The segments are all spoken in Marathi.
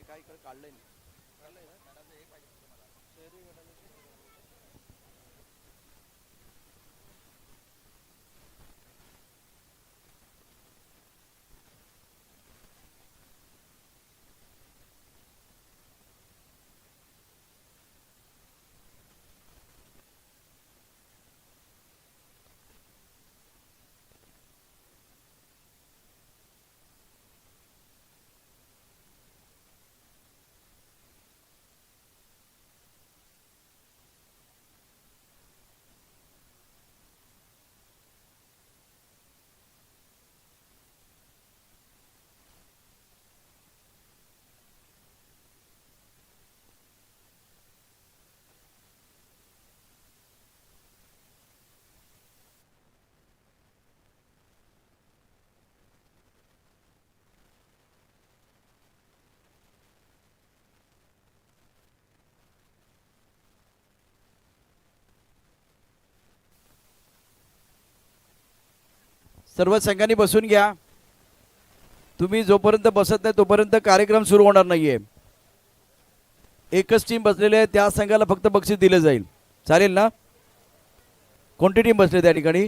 काय इकडे काढलंय काढलंय ना मॅडमचं हे पाहिजे तुम्हाला शहरी मॅडम सर्व संघांनी बसून घ्या. तुम्ही जोपर्यंत बसत नाही तोपर्यंत कार्यक्रम सुरू होणार नाहीये. एकच टीम बसलेली आहे, त्या संघाला फक्त बक्षीस दिलं जाईल. चालेल ना? कोणती टीम बसली त्या ठिकाणी?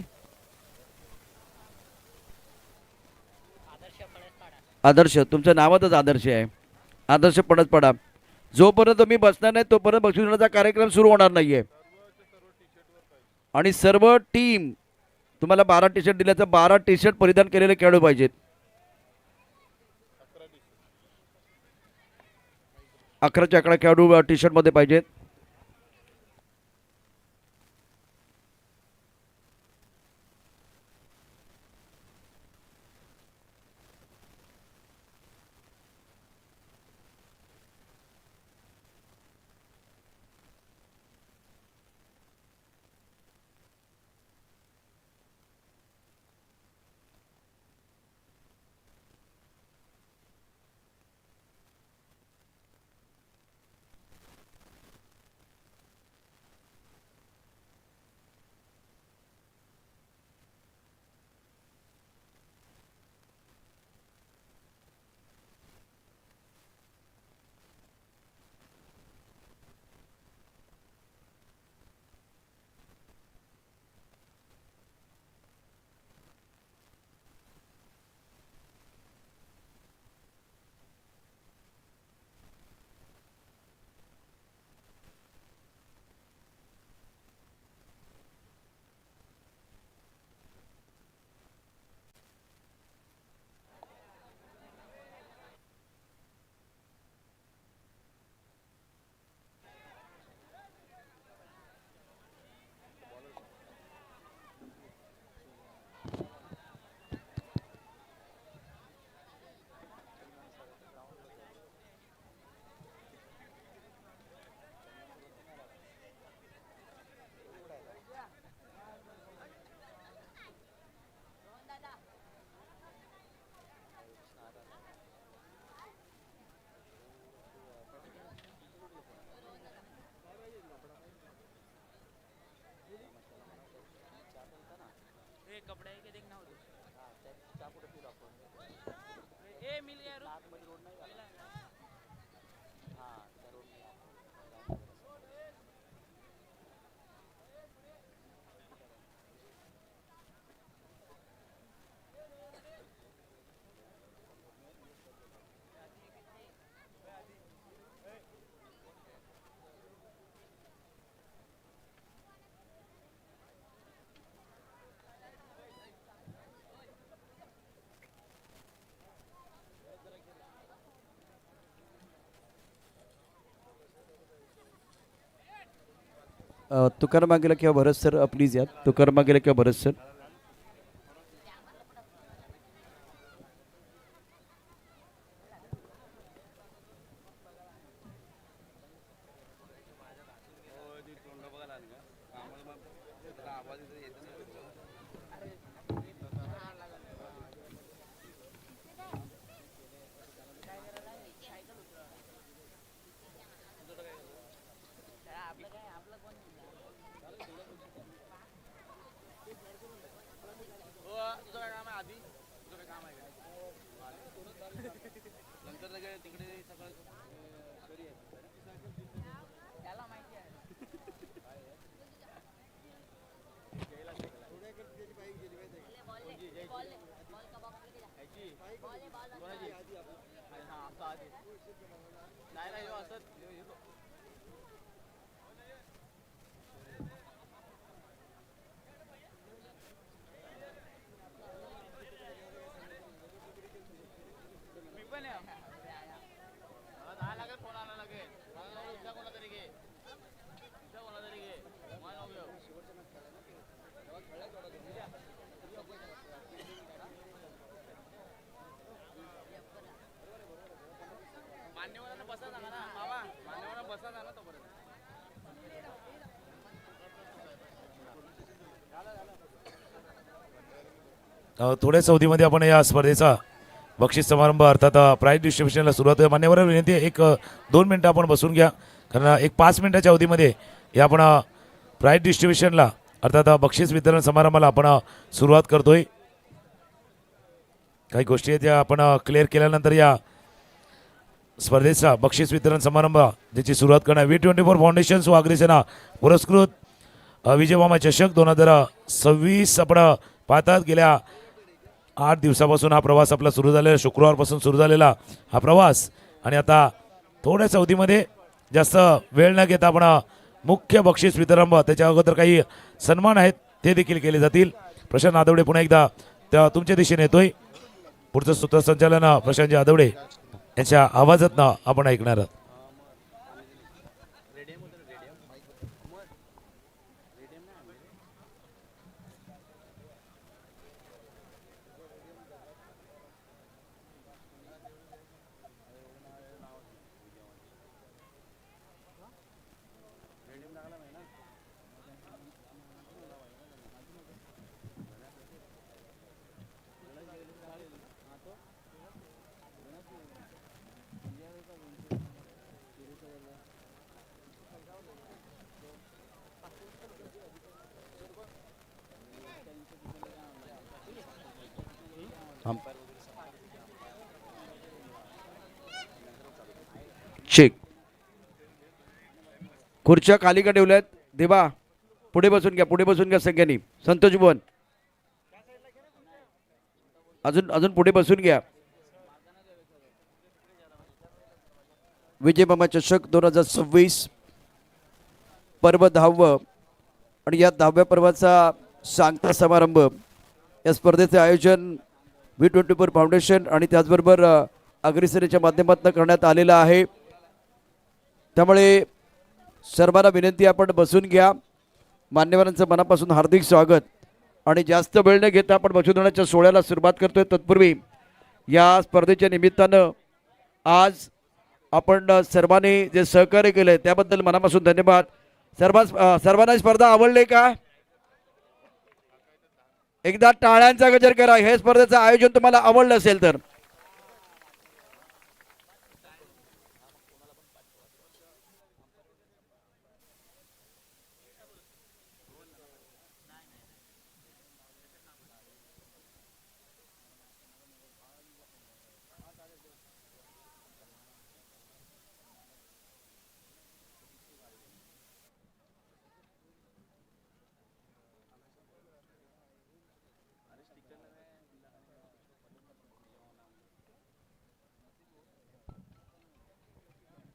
आदर्श. तुमच्या नावातच आदर्श आहे. आदर्श पडत पडा. जोपर्यंत तुम्ही बसणार नाही तोपर्यंत बक्षीस देण्याचा कार्यक्रम सुरू होणार नाहीये. आणि सर्व टीम तुम्हाला 12 टी शर्ट दिल्याचं 12 टी शर्ट परिधान केलेले खेळाडू पाहिजेत. 11च्या 11 खेळाडू टी शर्ट मध्ये पाहिजेत. कपड़े के देखना हो ए मिल गया रोड नहीं हां रोड नहीं तुकाराम मागेला किंवा भरत सर प्लीज या. तुकाराम मागेला किंवा भरत सर. तुझं काम आहे आधी तुझं काम आहे नंतर तिकडे सकाळ नाही नाही असं मी पण आहे दहा लागेल फोन आला लागेल कोणा तरी घे कोणा तरी घे मला नको मान्यवरांना बसा सांगा ना बाबा मान्यवरांना बसा सांगा तोपर्यंत थोड्याच अवधीमध्ये आपण या स्पर्धेचा बक्षीस समारंभ अर्थात प्राईज डिस्ट्रीब्युशनला सुरुवात आहे. मान्यवर विनंती आहे, एक 2 मिनटं आपण बसून घ्या, कारण एक 5 मिनिटाच्या अवधीमध्ये या आपण प्राईज डिस्ट्रीब्युशनला अर्थात बक्षीस वितरण समारंभाला आपण सुरुवात करतोय. काही गोष्टी आहेत त्या आपण क्लिअर केल्यानंतर या स्पर्धेचा बक्षीस वितरण समारंभ ज्याची सुरुवात करणार. V24 फाउंडेशन व अग्रसेना पुरस्कृत विजयमामा चषक 2026 आपण पाहतात. गेल्या 8 दिवसापासून हा प्रवास आपला सुरू झालेला, शुक्रवारपासून सुरू झालेला हा प्रवास, आणि आता थोड्याच अवधीमध्ये जास्त वेळ न घेता आपण मुख्य बक्षीस वितरण, त्याच्या अगोदर काही सन्मान आहेत ते देखील केले जातील. प्रशांत आदवडे पुन्हा एकदा त्या तुमच्या दिशेने येतोय. पुढचं सूत्रसंचालन प्रशांतजी आदवडे यांच्या आवाजातनं आपण ऐकणार आहोत. चेक. खुर्च्या खाली का ठेवल्यात? देवा पुढे बसून घ्या, पुढे बसून घ्या सगळ्यांनी. संतोष बोन अजून अजून पुढे बसून घ्या. विजयमामा चषक 2026 पर्व 10व आणि या 10व्या पर्वाचा सांगता समारंभ. या स्पर्धेचे आयोजन V24 फाउंडेशन आणि त्याचबरोबर अग्रसेनेच्या माध्यमातून करण्यात आलेलं आहे. त्यामुळे सर्वांना विनंती, आपण बसून घ्या. मान्यवरांचं मनापासून हार्दिक स्वागत. आणि जास्त वेळ न घेता आपण बक्षीस सोहळ्याला सुरुवात करतोय. तत्पूर्वी या स्पर्धेच्या निमित्तानं आज आपण सर्वांनी जे सहकार्य केले त्याबद्दल मनापासून धन्यवाद. सर्वांना स्पर्धा आवडली का? एकदा टाळ्यांचा गजर करा. हे स्पर्धेचं आयोजन तुम्हाला आवडलं असेल तर.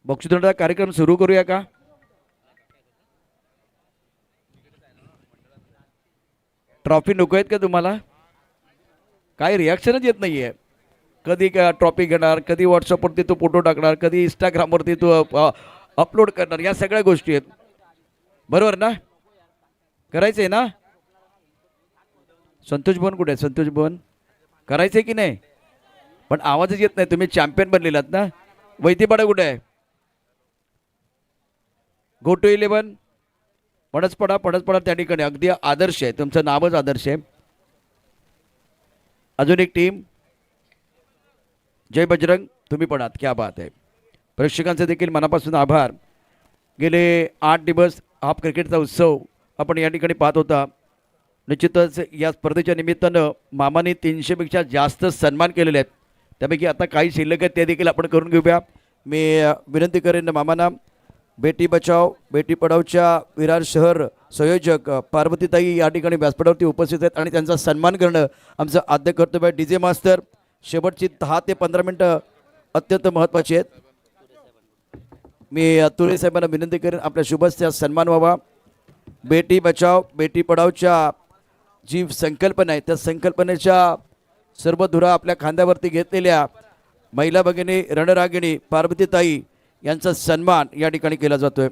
बक्षीसवितरणाचा कार्यक्रम सुरू करूया का? ट्रॉफी नको आहेत का तुम्हाला? काही रिॲक्शनच येत नाहीये. कधी का ट्रॉफी घेणार, कधी व्हॉट्सअपवरती तो फोटो टाकणार, कधी इंस्टाग्रामवरती तो अपलोड करणार. या सगळ्या गोष्टी आहेत, बरोबर ना? करायचंय ना? संतोष भवन कुठे आहे? संतोष भवन करायचंय की नाही? पण आवाजच येत नाही. तुम्ही चॅम्पियन बनलेलात ना? वैतीपाडा कुठे आहे? Go to 11 पणसपडा. पणसपडा त्या ठिकाणी अगदी आदर्श आहे, तुमचं नावच आदर्श आहे. अजून एक टीम जय बजरंग, तुम्ही पण आहात. क्या बात आहे. प्रेक्षकांचे देखील मनापासून आभार. गेले 8 दिवस हा क्रिकेटचा उत्सव आपण या ठिकाणी पाहत होता. निश्चितच या स्पर्धेच्या निमित्तानं मामाने 300पेक्षा जास्त सन्मान केलेले आहेत. त्यापैकी आता काही शिल्लक आहेत ते देखील आपण करून घेऊया. मी विनंती करेन मामांना, बेटी बचाव बेटी पढावच्या विरार शहर संयोजक पार्वतीताई या ठिकाणी व्यासपीठावरती उपस्थित आहेत आणि त्यांचा सन्मान करणं आमचं आद्य कर्तव्य आहे. DJ मास्तर शेवटची 10 ते 15 मिनटं अत्यंत महत्त्वाची आहेत. मी तुरे साहेबांना विनंती करेन आपल्या शुभस्या सन्मान व्हावा. बेटी बचाव बेटी पढावच्या जी संकल्पना आहे त्या संकल्पनेच्या सर्व धुरा आपल्या खांद्यावरती घेतलेल्या महिला भगिनी रणरागिणी पार्वतीताई यांचा सन्मान या ठिकाणी केला जातोय.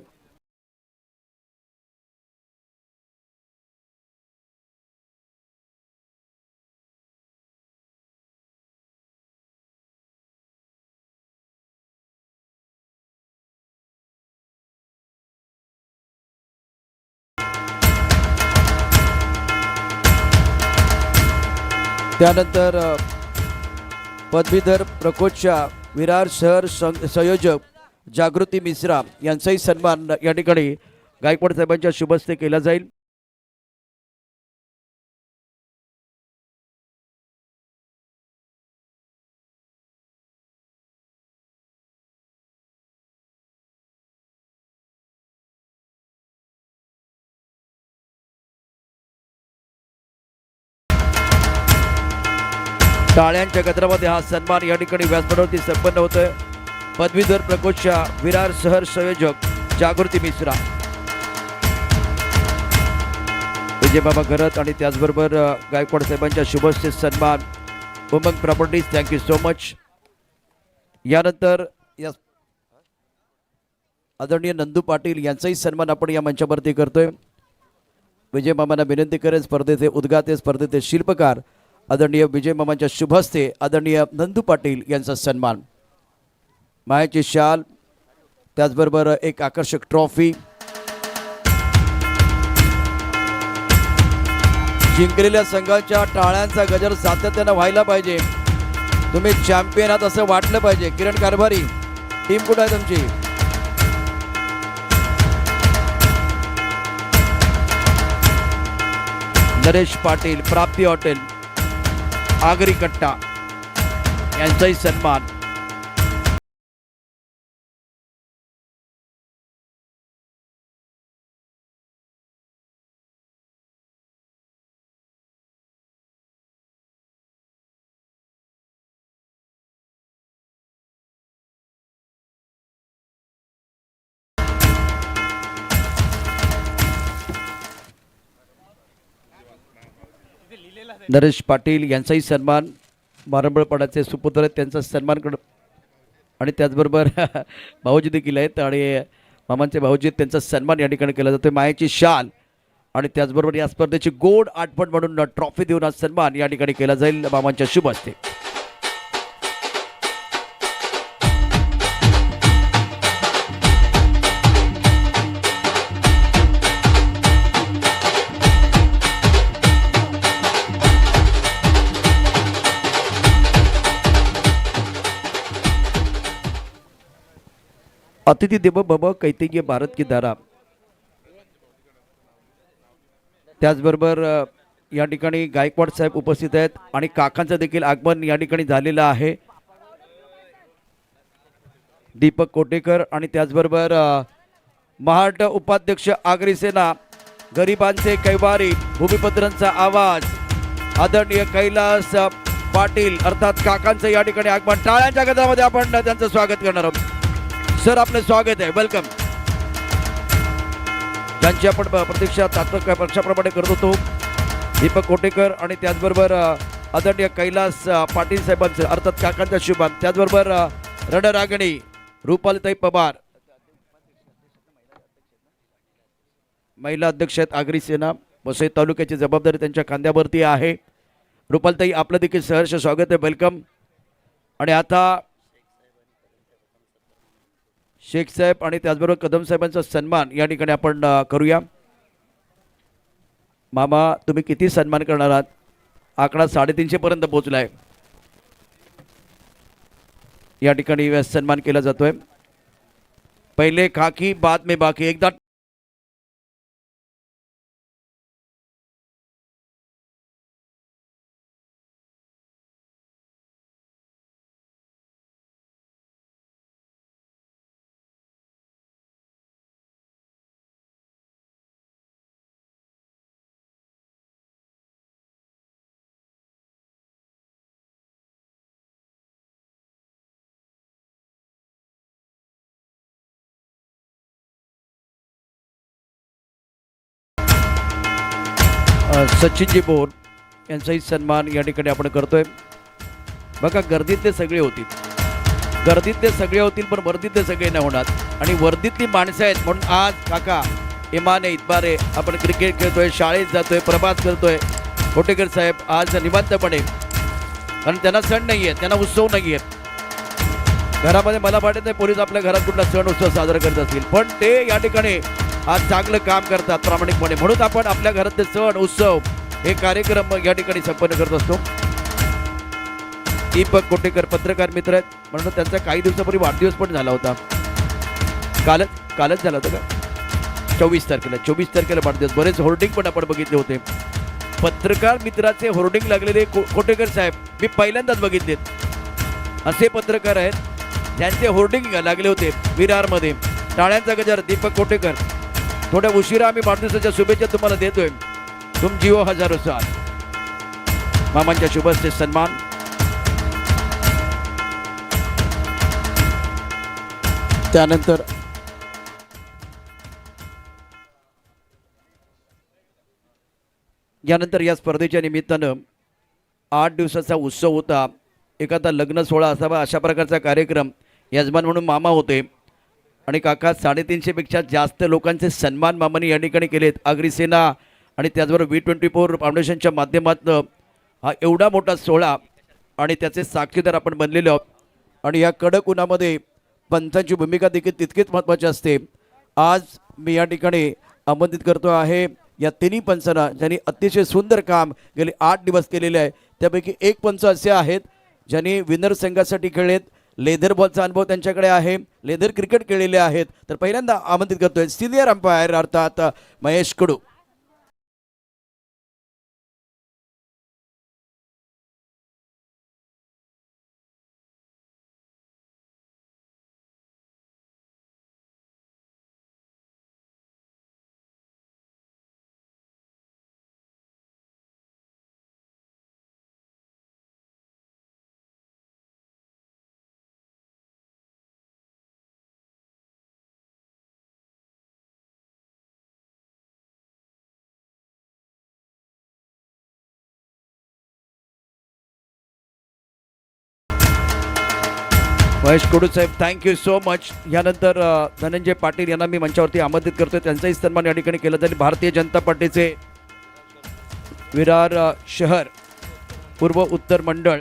त्यानंतर पदवीधर प्रकोष्ठच्या विरार शहर संयोजक जागृती मिश्रा यांचाही सन्मान या ठिकाणी गायकवाड साहेबांच्या शुभस्ते केला जाईल. टाळ्यांच्या गजरामध्ये हा सन्मान या ठिकाणी व्यासपीठावरती संपन्न होतोय. पदवीधर प्रकोष्ठच्या विरार शहर संयोजक जागृती मिश्रा, विजयबाबा घरत आणि त्याचबरोबर गायकवाड साहेबांच्या शुभस्ते सन्मान Umang properties. Thank you so much. यानंतर या आदरणीय नंदू पाटील यांचाही सन्मान आपण या मंचावरती करतोय. विजय मामांना विनंती करेन स्पर्धेचे उद्घाते स्पर्धेचे शिल्पकार आदरणीय विजय मामांच्या शुभस्ते आदरणीय नंदू पाटील यांचा सन्मान. मायाची शाल त्याचबरोबर एक आकर्षक ट्रॉफी, जिंकलेल्या संघाच्या टाळ्यांचा गजर सातत्यानं व्हायला पाहिजे. तुम्ही चॅम्पियन आहात असं वाटलं पाहिजे. किरण कारभारी टीम कुठं आहे तुमची? नरेश पाटील प्राप्ती हॉटेल आगरी कट्टा यांचाही सन्मान. नरेश पाटील यांचाही सन्मान. मारंबळपणाचे सुपुत्र आहेत त्यांचा सन्मान आणि त्याचबरोबर भाऊजी देखील आहेत आणि मामांचे भाऊजी आहेत त्यांचा सन्मान या ठिकाणी केला जातो. मायाची शाल आणि त्याचबरोबर या स्पर्धेची गोड आठवण म्हणून ट्रॉफी देऊन हा सन्मान या ठिकाणी केला जाईल मामांच्या शुभ हस्ते. अतिथी देवो भव कैतेय भारत की धारा. त्याचबरोबर या ठिकाणी गायकवाड साहेब उपस्थित आहेत आणि काकांचं देखील आगमन या ठिकाणी झालेलं आहे. दीपक कोटेकर आणि त्याचबरोबर महाराष्ट्र उपाध्यक्ष आगरी सेना गरिबांचे कैवारी भूमिपत्रांचा आवाज आदरणीय कैलास पाटील अर्थात काकांचं या ठिकाणी आगमन. टाळ्यांच्या गजरामध्ये आपण त्यांचं स्वागत करणार आहोत. सर आपलं स्वागत आहे, वेलकम. ज्यांची आपण प्रतीक्षा तात्विक पक्षाप्रमाणे करत होतो दीपक कोटेकर आणि त्याचबरोबर आदरणीय कैलास पाटील साहेबांचं अर्थात काकांचा शुभान. त्याचबरोबर रणरागिणी रुपालीताई पवार महिला अध्यक्ष आहेत आगरी सेना वसई तालुक्याची जबाबदारी त्यांच्या खांद्यावरती आहे. रुपालीताई आपलं देखील सहर्ष स्वागत आहे, वेलकम. आणि आता शेख साहेब आणि त्याचबरोबर कदम साहेबांचा सन्मान या ठिकाणी आपण करूया. मामा तुम्ही किती सन्मान करणार आहात? आकडा 350 पर्यंत पोहोचलाय. या ठिकाणी सन्मान केला जातोय. पहिले खाकी बाद में बाकी. एकदा सचिनजी बोर यांचाही सन्मान या ठिकाणी आपण करतोय. बघा, गर्दीतले सगळे होतील, गर्दीतले सगळे होतील, पण वर्दीतले सगळे नाही होणार. आणि वर्दीतली माणसं आहेत म्हणून आज काका इमाने इतबारे आपण क्रिकेट खेळतोय, शाळेत जातोय, प्रभात करतोय. कोटेकर साहेब आज निवांतपणे, कारण त्यांना सण नाही आहे, त्यांना उत्सव नाही आहे. घरामध्ये मला वाटत नाही पोलीस आपल्या घरात कुठला सण उत्सव साजरा करत असतील, पण ते या ठिकाणी आज चांगलं काम करतात प्रामाणिकपणे. म्हणून आपण आपल्या घरातले सण उत्सव हे कार्यक्रम या ठिकाणी संपन्न करत असतो. दीपक कोटेकर पत्रकार मित्र आहेत, म्हणून त्यांचा काही दिवसापूर्वी वाढदिवस पण झाला होता. कालच झाला होता का? 24 तारखेला वाढदिवस. बरेच होर्डिंग पण आपण बघितले होते. पत्रकार मित्राचे होर्डिंग लागलेले कोटेकर साहेब मी पहिल्यांदाच बघितलेत. असे पत्रकार आहेत त्यांचे होर्डिंग लागले होते विरारमध्ये. टाळ्यांचा गजर दीपक कोटेकर. थोड्या उशिरा आम्ही वाढदिवसाच्या शुभेच्छा तुम्हाला देतोय. तुम जीवो हजारो साल. मामांच्या शुभेच्छे सन्मान. त्यानंतर यानंतर या स्पर्धेच्या निमित्तानं 8 दिवसाचा उत्सव होता. एखादा लग्न सोहळा असावा अशा प्रकारचा कार्यक्रम यजमान म्हणून मामा होते. आणि काका 350पेक्षा जास्त लोकांचे सन्मान मामाने या ठिकाणी केलेत. अग्रिसेना आणि त्याचबरोबर V24 फाउंडेशनच्या माध्यमातून हा एवढा मोठा सोहळा आणि त्याचे साक्षीदार आपण बनलेलो आहोत. आणि या कडक उन्हामध्ये पंचांची भूमिका देखील तितकीच महत्त्वाची असते. आज मी या ठिकाणी आमंत्रित करतो आहे या तिन्ही पंचांना ज्यांनी अतिशय सुंदर काम गेले 8 दिवस केलेले आहे. त्यापैकी एक पंच असे आहेत ज्यांनी विनर संघासाठी खेळलेत. लेदर बॉलचा अनुभव त्यांच्याकडे आहे, लेदर क्रिकेट खेळलेले आहेत. तर पहिल्यांदा आमंत्रित करतोय सिनियर अंपायर अर्थात महेश कडू. महेश कडू साहेब थँक्यू सो मच. यानंतर धनंजय पाटील यांना मी मंचावरती आमंत्रित करतोय. त्यांचाही सन्मान या ठिकाणी केला जाईल. भारतीय जनता पार्टीचे विरार शहर पूर्व उत्तर मंडळ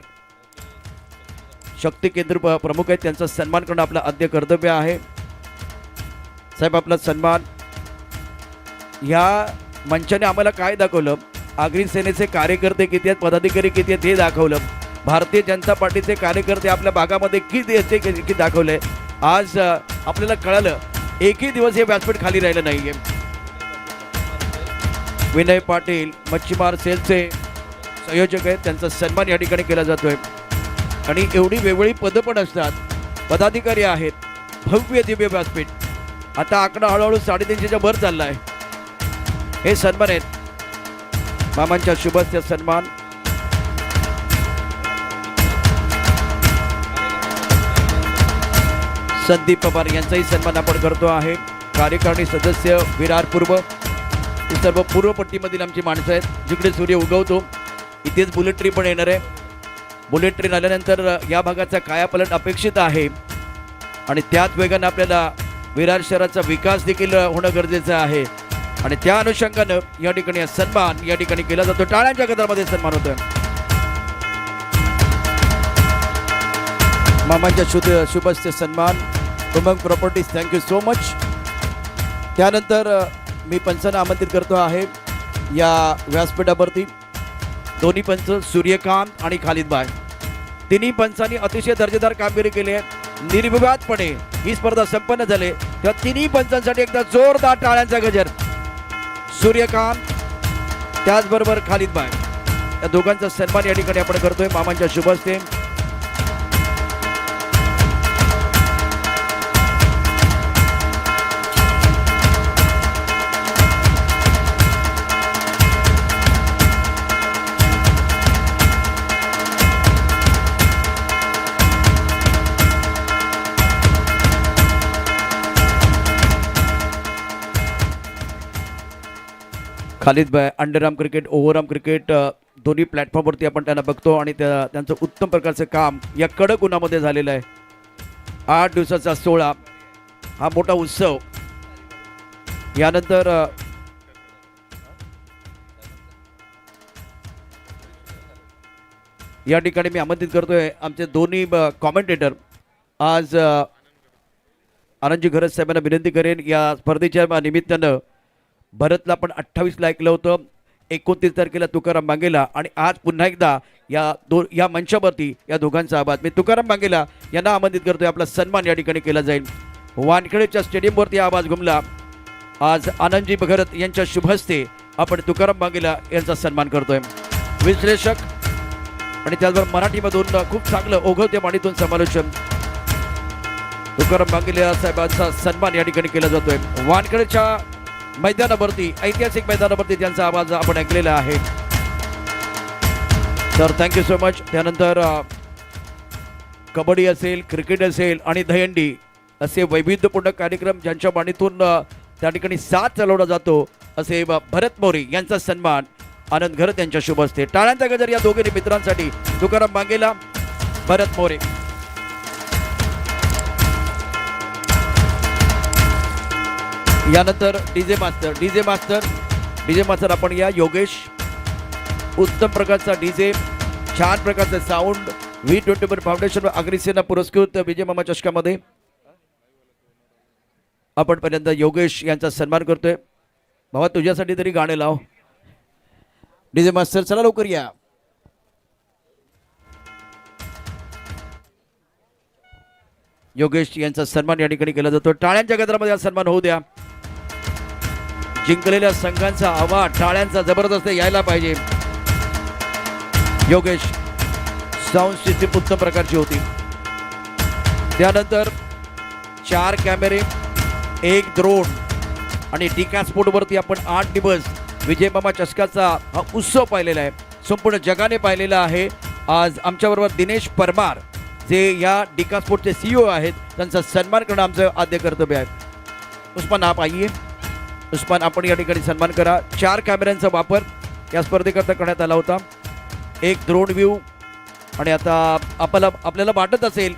शक्ती केंद्र प्रमुख आहेत. त्यांचा सन्मान करणं आपलं आद्य कर्तव्य आहे. साहेब आपला सन्मान. ह्या मंचाने आम्हाला काय दाखवलं, आगरी सेनेचे कार्यकर्ते किती आहेत, पदाधिकारी किती आहेत हे दाखवलं. भारतीय जनता पार्टीचे कार्यकर्ते आपल्या भागामध्ये किती दाखवले. आज आपल्याला कळालं एकही दिवस हे व्यासपीठ खाली राहिलं नाहीये. विनय पाटील मच्छीमार सेलचे संयोजक आहेत, त्यांचा सन्मान या ठिकाणी केला जातोय. आणि एवढी वेगवेगळी पदं पण असतात, पदाधिकारी आहेत. भव्य दिव्य व्यासपीठ. आता आकडा हळूहळू 350च्या वर चालला आहे. हे सन्मान आहेत मामांच्या शुभेच्छा सन्मान. संदीप पवार यांचाही सन्मान आपण करतो आहे. कार्यकारिणी सदस्य विरार पूर्व. ही सर्व पूर्वपट्टीमधील आमची माणसं आहेत. जिकडे सूर्य उगवतो इथेच बुलेट ट्रेन पण येणार आहे. बुलेट ट्रेन आल्यानंतर या भागाचा कायापालट अपेक्षित आहे. आणि त्याच वेगानं आपल्याला विरार शहराचा विकास देखील होणं गरजेचं आहे. आणि त्या अनुषंगानं या ठिकाणी सन्मान या ठिकाणी केला जातो. टाळ्यांच्या गजरामध्ये सन्मान होतोय. मामांच्या शुभेच्छा सन्मान. Umang properties thank you so much. त्यानंतर मी पंचांना आमंत्रित करतो आहे या व्यासपीठावरती दोन्ही पंच सूर्यकांत आणि खालिदबाई. तिन्ही पंचांनी अतिशय दर्जेदार कामगिरी केली आहे. निर्विवादपणे ही स्पर्धा संपन्न झाली. त्या तिन्ही पंचांसाठी एकदा जोरदार टाळ्यांचा गजर. सूर्यकांत त्याचबरोबर खालिदबाई या दोघांचा सन्मान या ठिकाणी आपण करतोय मामांच्या शुभेच्छे. खालिद भाई अंडरआर्म क्रिकेट ओव्हरआर्म क्रिकेट दोन्ही प्लॅटफॉर्मवरती आपण त्यांना बघतो आणि त्यांचं उत्तम प्रकारचं काम या कडक उन्हामध्ये झालेलं आहे. 8 दिवसाचा सोहळा हा मोठा उत्सव. यानंतर या ठिकाणी मी आमंत्रित करतोय आमचे दोन्ही कॉमेंटेटर. आज आनंदजी घरत साहेबांना विनंती करेन या स्पर्धेच्या निमित्तानं भरतला पण 28ला ऐकलं होतं, 29 तारखेला तुकाराम मांगेला आणि आज पुन्हा एकदा या मंचावरती या दोघांचा आवाज. मी तुकाराम मांगेला यांना आमंत्रित करतोय. आपला सन्मान या ठिकाणी केला जाईल. वानखेडेच्या स्टेडियमवरती आवाज घुमला. आज आनंदजी घरत यांच्या शुभ हस्ते आपण तुकाराम मांगेला यांचा सन्मान करतोय. विश्लेषक आणि त्याचबरोबर मराठीमधून खूप चांगलं ओघवत्या वाणीतून समालोचन तुकाराम मांगेला साहेबांचा सन्मान या ठिकाणी केला जातोय. वानखेडेच्या मैदानावरती ऐतिहासिक मैदानावरती त्यांचा आवाज आपण ऐकलेला आहे. तर थँक्यू सो मच. त्यानंतर कबड्डी असेल, क्रिकेट असेल आणि दहीहंडी असे वैविध्यपूर्ण कार्यक्रम ज्यांच्या वाणीतून त्या ठिकाणी साथ चालवला जातो असे भरत मोरे यांचा सन्मान आनंद घरत यांच्या शुभ हस्ते. टाळ्यांचा गजर या दोघे मित्रांसाठी. तुकाराम मांगेला, भरत मोरे. यानंतर डीजे मास्टर आपण या योगेश. उत्तम प्रकारचा डीजे, छान प्रकारचा साऊंड. V24 फाउंडेशन अग्रसेना पुरस्कृत विजय मामा चषकामध्ये आपण पर्यंत योगेश यांचा सन्मान करतोय. भावा तुझ्यासाठी तरी गाणे लाव. डीजे मास्टर चला लवकर या. योगेश यांचा सन्मान या ठिकाणी केला जातो. टाळ्यांच्या गजरामध्ये हा सन्मान होऊ द्या. जिंकलेल्या संघांचा आवाज टाळ्यांचा जबरदस्त यायला पाहिजे. योगेश साऊंड सिस्टीम उत्तम प्रकारची होती. त्यानंतर 4 कॅमेरे, 1 ड्रोन आणि डिका स्पोर्टवरती आपण 8 दिवस विजय मामा चषकाचा हा उत्सव पाहिलेला आहे. संपूर्ण जगाने पाहिलेला आहे. आज आमच्याबरोबर दिनेश परमार जे या डिका स्पोर्टचे CEO आहेत, त्यांचा सन्मान करणं आमचं आद्य कर्तव्य आहे. उस्मान आप आइए. उस्मान आपण या ठिकाणी सन्मान करा. 4 कॅमेऱ्यांचा वापर या स्पर्धेकरता करण्यात आला होता. 1 ड्रोन व्ह्यू आणि आता आपल्याला वाटत असेल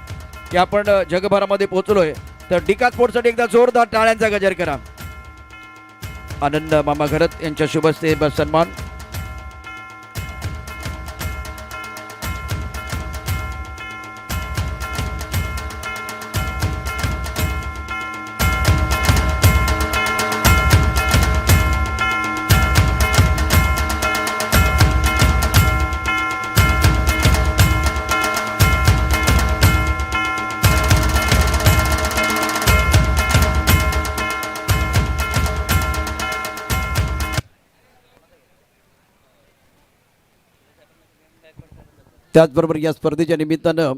की आपण जगभरामध्ये पोहोचलोय तर डिका स्पोर्टसाठी एकदा जोरदार टाळ्यांचा गजर करा. आनंद मामा घरत यांच्या शुभ हस्ते सन्मान. त्याचबरोबर या स्पर्धेच्या निमित्तानं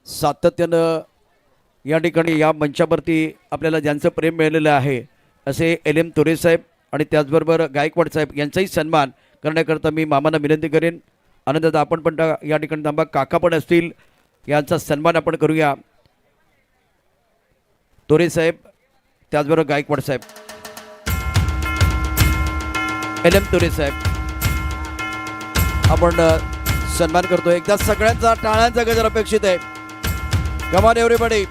सातत्यानं या ठिकाणी या मंचावरती आपल्याला ज्यांचं प्रेम मिळालेलं आहे असे LM तोरे साहेब आणि त्याचबरोबर गायकवाड साहेब यांचाही सन्मान करण्याकरता मी मामांना विनंती करेन. आनंदात आपण पण या ठिकाणी थांबा. काका पण असतील, यांचा सन्मान आपण करूया. तोरे साहेब त्याचबरोबर गायकवाड साहेब, LM तोरे साहेब आपण सन्मान करतो. एकदा सगळ्यांचा टाळ्यांचा गजर अपेक्षित आहे. Come on everybody.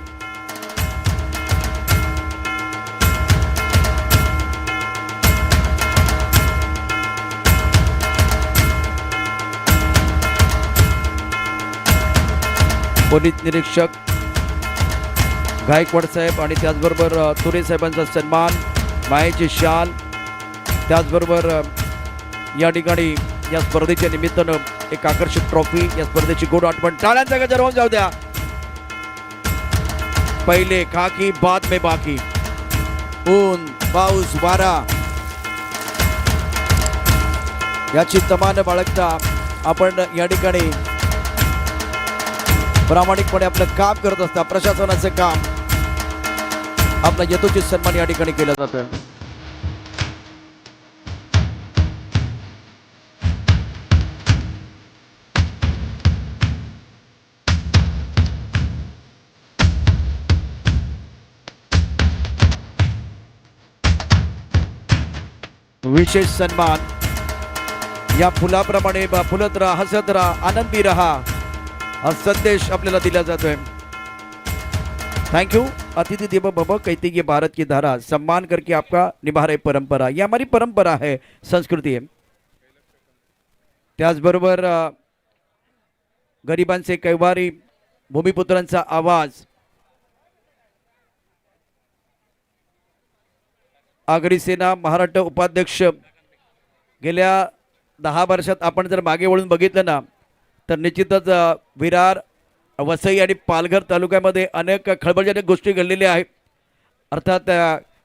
पोलीस निरीक्षक गायकवाड साहेब आणि त्याचबरोबर तुरे साहेबांचा सन्मान, मायेची शाल. त्याचबरोबर या ठिकाणी या स्पर्धेच्या निमित्तानं एक आकर्षक ट्रॉफी, या स्पर्धेची गोड आठवण. टाळ्यांचा गजर होऊन जाऊ द्या. पहिले खाकी बाद में बाकी. ऊन, पाऊस, वारा याची तमान बाळगता आपण या ठिकाणी प्रामाणिकपणे आपलं काम करत असता. प्रशासनाचं काम, आपला यथोचित सन्मान या ठिकाणी केला जातोय. विशेष सन्मान या फुलाप्रमाणे फुलत राहा, हसत राहा, आनंदी रहा, हा संदेश आपल्याला दिला जातोय. Thank you. अतिथि देवो भव, कहती ये भारत की धारा, सम्मान करके आपका निभा रहे परंपरा. ये हमारी परंपरा है, संस्कृती आहे. त्याचबरोबर गरिबांचे कैवारी, भूमिपुत्रांचा आवाज, आगरी सेना महाराष्ट्र उपाध्यक्ष. गेल्या 10 वर्षात आपण जर मागे वळून बघितलं ना तर निश्चितच विरार, वसई आणि पालघर तालुक्यामध्ये अनेक खळबळजनक गोष्टी घडलेल्या आहेत. अर्थात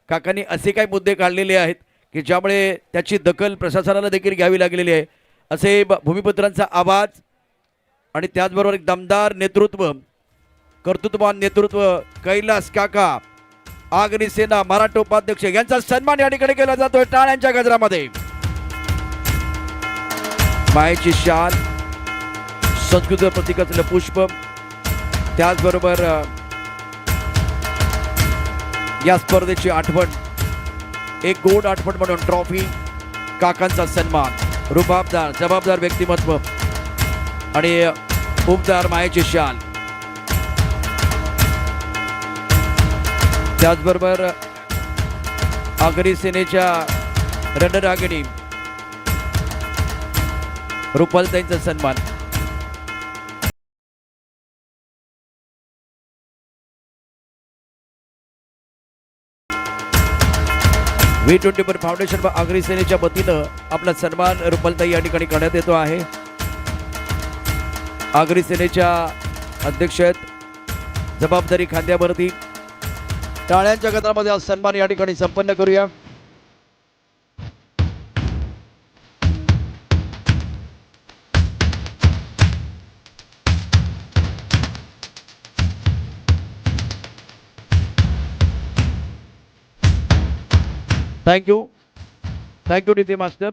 काकांनी असे काही मुद्दे काढलेले आहेत की ज्यामुळे त्याची दखल प्रशासनाला देखील घ्यावी लागलेली आहे. असे भूमिपुत्रांचा आवाज आणि त्याचबरोबर एक दमदार नेतृत्व, कर्तृत्ववान नेतृत्व, कैलास काका, आगरी सेना महाराष्ट्र उपाध्यक्ष यांचा सन्मान या ठिकाणी केला जातोय टाळ्यांच्या गजरामध्ये. मायेची शाल, संस्कृत प्रतीक असलेलं पुष्प, त्याचबरोबर या स्पर्धेची आठवण, एक गोड आठवण म्हणून ट्रॉफी, काकांचा सन्मान, रुबाबदार जबाबदार व्यक्तिमत्व आणि उबदार मायेची शाल. त्याचबरोबर आगरी सेनेच्या रणरागिणी रुपालताईंचा सन्मान. V24 फाउंडेशन व आगरी सेनेच्या वतीनं आपला सन्मान रुपालताई या ठिकाणी करण्यात येतो आहे. आगरी सेनेच्या अध्यक्ष आहेत, जबाबदारी खांद्यावरती. टाळ्यांच्या गजरामध्ये हा सन्मान या ठिकाणी संपन्न करूया. Thank you NITI master.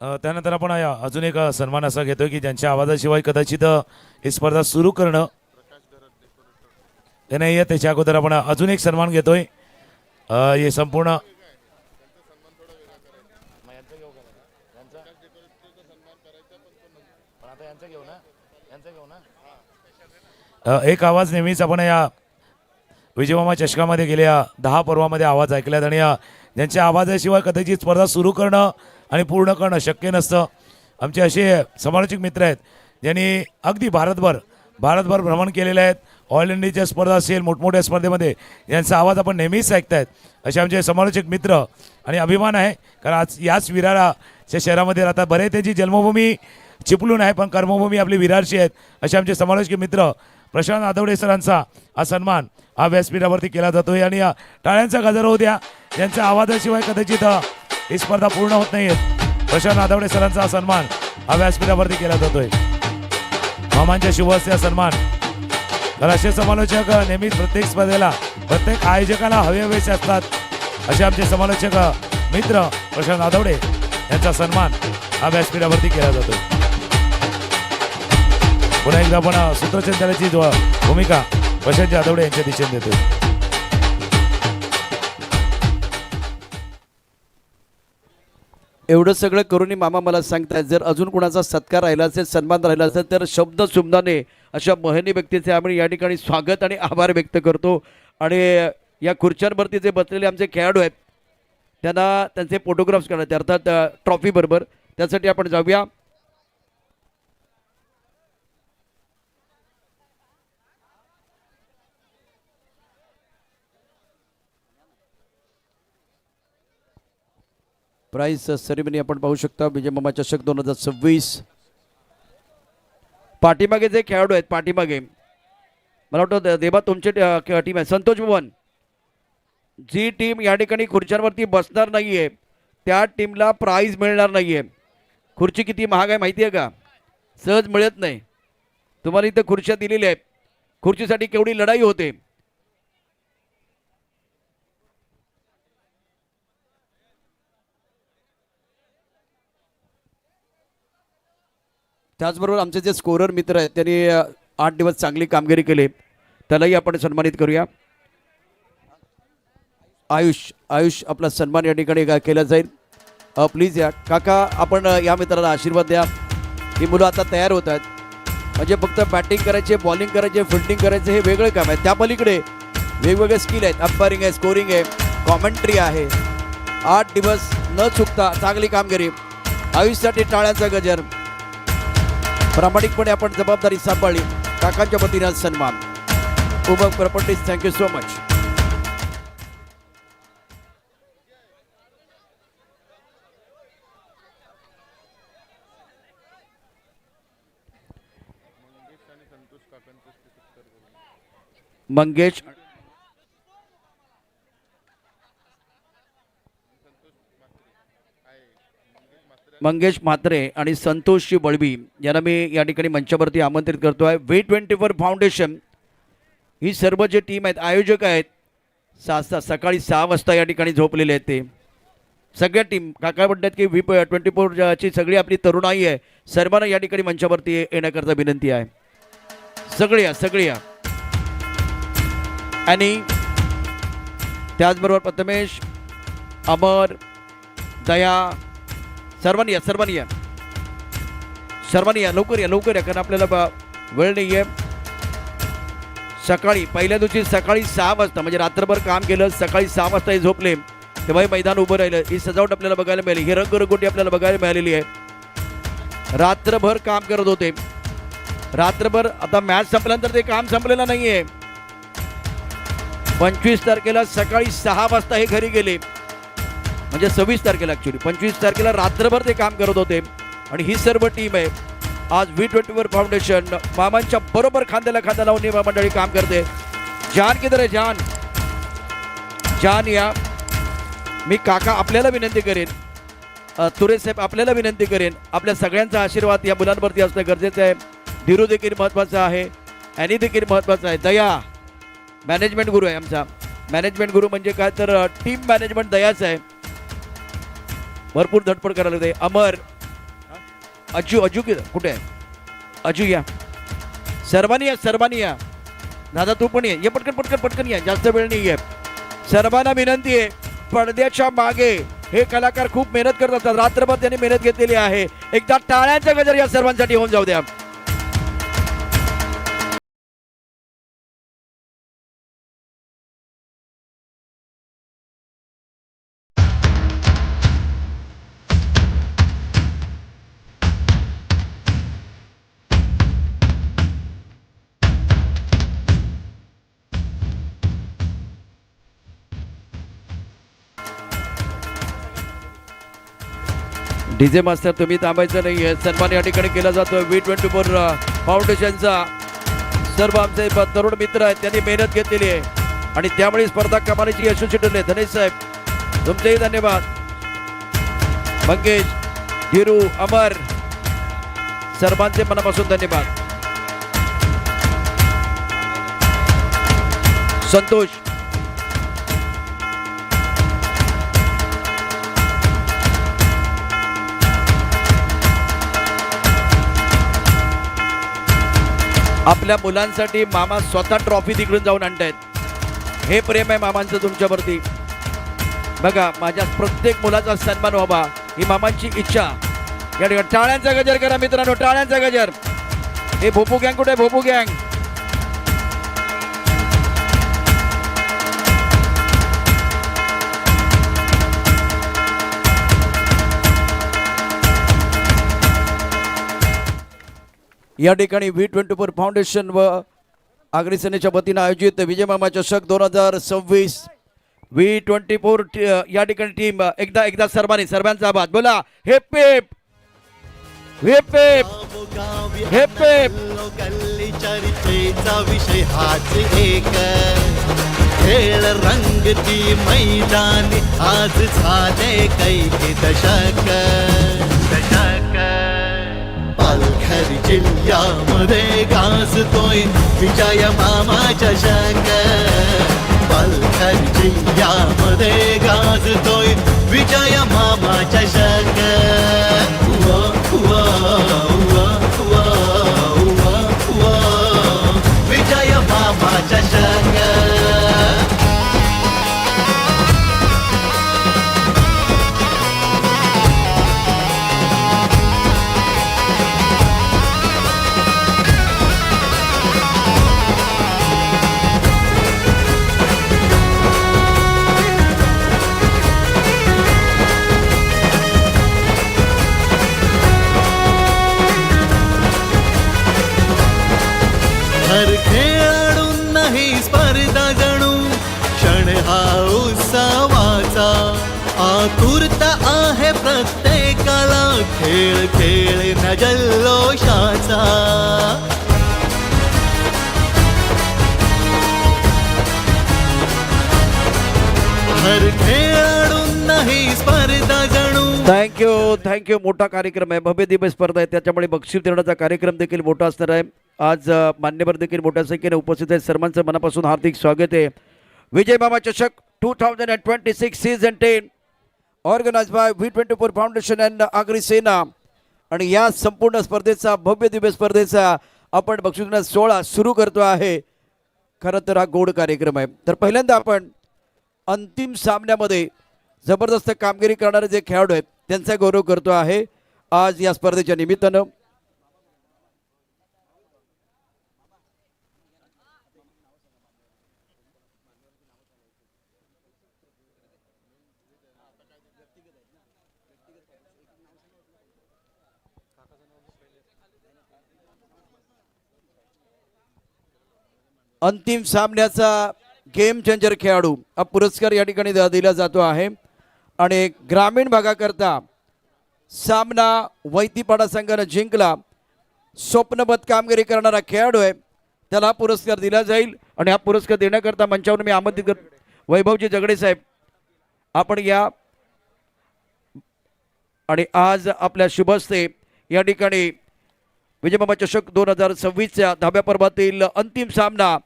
त्यानंतर आपण अजून एक सन्मान असा घेतोय की ज्यांच्या आवाजाशिवाय कदाचित ही स्पर्धा सुरू करणं ते नाही आहे. त्याच्या अगोदर आपण अजून एक सन्मान घेतोय. हे संपूर्ण एक आवाज नेहमीच आपण या विजयमामा चषकामध्ये गेल्या 10 पर्वामध्ये आवाज ऐकल्यात आणि ज्यांच्या आवाजाशिवाय कदाचित स्पर्धा सुरू करणं आणि पूर्ण करणं शक्य नसतं. आमचे असे समालोचक मित्र आहेत ज्यांनी अगदी भारतभर भ्रमण केलेले आहेत. ऑल इंडियाच्या स्पर्धा असेल, मोठमोठ्या स्पर्धेमध्ये यांचा आवाज आपण नेहमीच ऐकतायत. असे आमचे समालोचक मित्र आणि अभिमान आहे कारण आज याच विराराच्या शहरामध्ये राहतात. बरे त्यांची जन्मभूमी चिपळूण आहे पण कर्मभूमी आपली विरारची आहेत. असे आमचे समालोचक मित्र प्रशांत आदवडे सरांचा हा सन्मान हा व्यासपीठावरती केला जातोय आणि टाळ्यांचा गजर होऊ द्या. ज्यांच्या आवाजाशिवाय कदाचित ही स्पर्धा पूर्ण होत नाही. प्रशांत आदवडे सरांचा हा सन्मान हा व्यासपीठावरती केला जातोय. मामांच्या शुभ हस्ते हा सन्मान. तर असे समालोचक नेहमीच प्रत्येक स्पर्धेला प्रत्येक आयोजकाला हवेसे असतात. असे आमचे समालोचक मित्र प्रशांत आदवडे यांचा सन्मान हा व्यासपीठावरती केला जातोय. पुन्हा एकदा आपण सूत्रसंचालनाची भूमिका प्रशांत आदवडे यांच्या दिशेने देतोय. एवढं सगळं करूनही मामा मला सांगतायत जर अजून कुणाचा सत्कार राहिला असेल, सन्मान राहिला असेल तर शब्द सुमनाने अशा महनी व्यक्तीचे आम्ही या ठिकाणी स्वागत आणि आभार व्यक्त करतो. आणि या खुर्च्यांवरती जे बसलेले आमचे खेळाडू आहेत त्यांना त्यांचे फोटोग्राफ्स करायचे अर्थात ट्रॉफी बरोबर. त्यासाठी आपण जाऊया. प्राइस सेरेमनी आपण पाहू शकता. विजय मामा चषक 2026. पाठीमागे जे खेळाडू आहेत पाठीमागे मला वाटतं देवा तुमची टीम आहे. संतोष भुवन जी टीम या ठिकाणी खुर्च्यांवरती बसणार नाहीये त्या टीमला प्राइज मिळणार नाहीये. खुर्ची किती महाग आहे माहिती आहे का? सहज मिळत नाही. तुम्हाला इथं खुर्च्या दिलेल्या आहेत. खुर्चीसाठी केवढी लढाई होते. त्याचबरोबर आमचे जे स्कोरर मित्र आहेत त्यांनी 8 दिवस चांगली कामगिरी केली त्यालाही आपण सन्मानित करूया. आयुष आपला सन्मान या ठिकाणी केला जाईल. प्लीज या काका आपण या मित्राला आशीर्वाद द्या. ही मुलं आता तयार होत आहेत. म्हणजे फक्त बॅटिंग करायचे, बॉलिंग करायचे, फिल्डिंग करायचे हे वेगळं काम आहे. त्या पलीकडे वेगवेगळे स्किल आहेत. अंपायरिंग आहे, स्कोरिंग आहे, कॉमेंट्री आहे. 8 दिवस न चुकता चांगली कामगिरी. आयुषसाठी टाळ्यांचा गजर. प्रामाणिकपणे आपण जबाबदारी सांभाळली. काकांच्या वतीने सन्मान. Umang properties thank you so much. Mangesh Mhatre आणि संतोषजी बळवी यांना मी या ठिकाणी मंचावरती आमंत्रित करतो आहे. V24 फाउंडेशन ही सर्व जे टीम आहेत, आयोजक आहेत, सकाळी 6 वाजता या ठिकाणी झोपलेले आहेत. ते सगळ्या टीम काका म्हणतात की V24 ची सगळी आपली तरुणाई आहे. सर्वांना या ठिकाणी मंचावरती येण्याकरता विनंती आहे. सगळी या आणि त्याचबरोबर प्रथमेश, अमर, दया सर्वांनी या लवकर या कारण आपल्याला वेळ नाही आहे. सकाळी पहिल्या दिवशी सकाळी 6 वाजता म्हणजे रात्रभर काम केलं. सकाळी 6 वाजता हे झोपले तेव्हा हे मैदान उभं राहिलं. ही सजावट आपल्याला बघायला मिळाली. ही रंगरंगोटी आपल्याला बघायला मिळालेली आहे. रात्रभर काम करत होते. रात्रभर आता मॅच संपल्यानंतर ते काम संपलेलं नाही आहे. 25 तारखेला सकाळी 6 वाजता हे घरी गेले. म्हणजे 26 तारखेला ॲक्च्युली 25 तारखेला रात्रभर ते काम करत होते. आणि ही सर्व टीम आहे आज V24 फाउंडेशन मामांच्या बरोबर खांद्याला खांदा लावून ही मंडळी काम करते. जान किधर आहे? जान या. मी काका आपल्याला विनंती करेन, तुरे साहेब आपल्याला विनंती करेन, आपल्या सगळ्यांचा आशीर्वाद या मुलांवरती असणं गरजेचं आहे. धीरू देखील महत्त्वाचा आहे, ॲनी देखील महत्त्वाचा आहे. दया मॅनेजमेंट गुरु आहे आमचा. मॅनेजमेंट गुरु म्हणजे काय तर टीम मॅनेजमेंट दयाच आहे. भरपूर धडपड करायला लागते. अमर, अजू कुठे आहे? अजू या. सर्वांनी या. दादा तू पण ये पटकन या. जास्त वेळ नाही आहे. सर्वांना विनंती आहे, पडद्याच्या मागे हे कलाकार खूप मेहनत करत असतात. रात्रभर त्यांनी मेहनत घेतलेली आहे. एकदा टाळ्यांचा गजर या सर्वांसाठी होऊन जाऊ द्या. डीजे मास्टर तुम्ही थांबायचं नाही आहे. सन्मान या ठिकाणी केला जातो V24 फाउंडेशनचा. सर्व आमचे तरुण मित्र आहेत, त्यांनी मेहनत घेतलेली आहे आणि त्यामुळे स्पर्धा कमालीची यशस्वी ठरले. धनेश साहेब तुमचेही धन्यवाद. मंगेश, धीरू, अमर सर्वांचे मनापासून धन्यवाद. संतोष, आपल्या मुलांसाठी मामा स्वतः ट्रॉफी तिकडून जाऊन आणतायत. हे प्रेम आहे मामांचं तुमच्यावरती. बघा माझ्या प्रत्येक मुलाचा सन्मान व्हावा ही मामांची इच्छा. या ठिकाणी टाळ्यांचा गजर करा मित्रांनो, टाळ्यांचा गजर. हे भोपू गँग कुठे? भोपू गँग या ठिकाणी V24 फाउंडेशन व आगरी सेनेच्या वतीनं आयोजित विजय मामा चषक 2026 V24 या ठिकाणी टीम एकदा सर्वांचा आवाज बोला. हेप हेप हेप हेप हेप हेप. गल्ली चर्चेचा विषय हाच एक. खेळ रंगती मैदानी आज झाले कैक दशक. पालघर जिल्ह्यामध्ये गाजतोय विजय मामा चषक. पालघर जिल्ह्यामध्ये गाजतोय विजय मामा चषक. उवा, उवा, उवा, उवा, उवा, उवा. खेळ खेळ न जल्लोषाचा हर खेळाडूंना ही स्पर्धा जणू थँक्यू मोठा कार्यक्रम आहे, भव्य दिव्य स्पर्धा आहे, त्याच्यामुळे बक्षीस वितरणाचा कार्यक्रम देखील मोठा असणार आहे. आज मान्यवर देखील मोठ्या संख्येने उपस्थित आहेत. सर्वांचं मनापासून हार्दिक स्वागत आहे. विजय मामा चषक 2026 season 10 organised by V24 foundation and Agri Sena. आणि या संपूर्ण स्पर्धेचा भव्य दिव्य स्पर्धेचा आपण बक्षीस वितरण सोहळा सुरू करतो आहे. खरं तर हा गोड कार्यक्रम आहे. तर पहिल्यांदा आपण अंतिम सामन्यामध्ये जबरदस्त कामगिरी करणारे जे खेळाडू आहेत त्यांचा गौरव करतो आहे आज या स्पर्धेच्या निमित्तानं. अंतिम सामन्याचा गेम चेंजर खेळाडू हा पुरस्कार या ठिकाणी दिला जातो आहे. आणि ग्रामीण भागाकरता सामना वैतीपाडा संघानं जिंकला. स्वप्नबद्ध कामगिरी करणारा खेळाडू आहे त्याला हा पुरस्कार दिला जाईल. आणि हा पुरस्कार देण्याकरता मंचावर मी आमंत्रित करतो वैभवजी जगडे साहेब, आपण या. आणि आज आपल्या शुभ हस्ते या ठिकाणी विजयमामा चषक 2026च्या 10व्या पर्वातील अंतिम सामना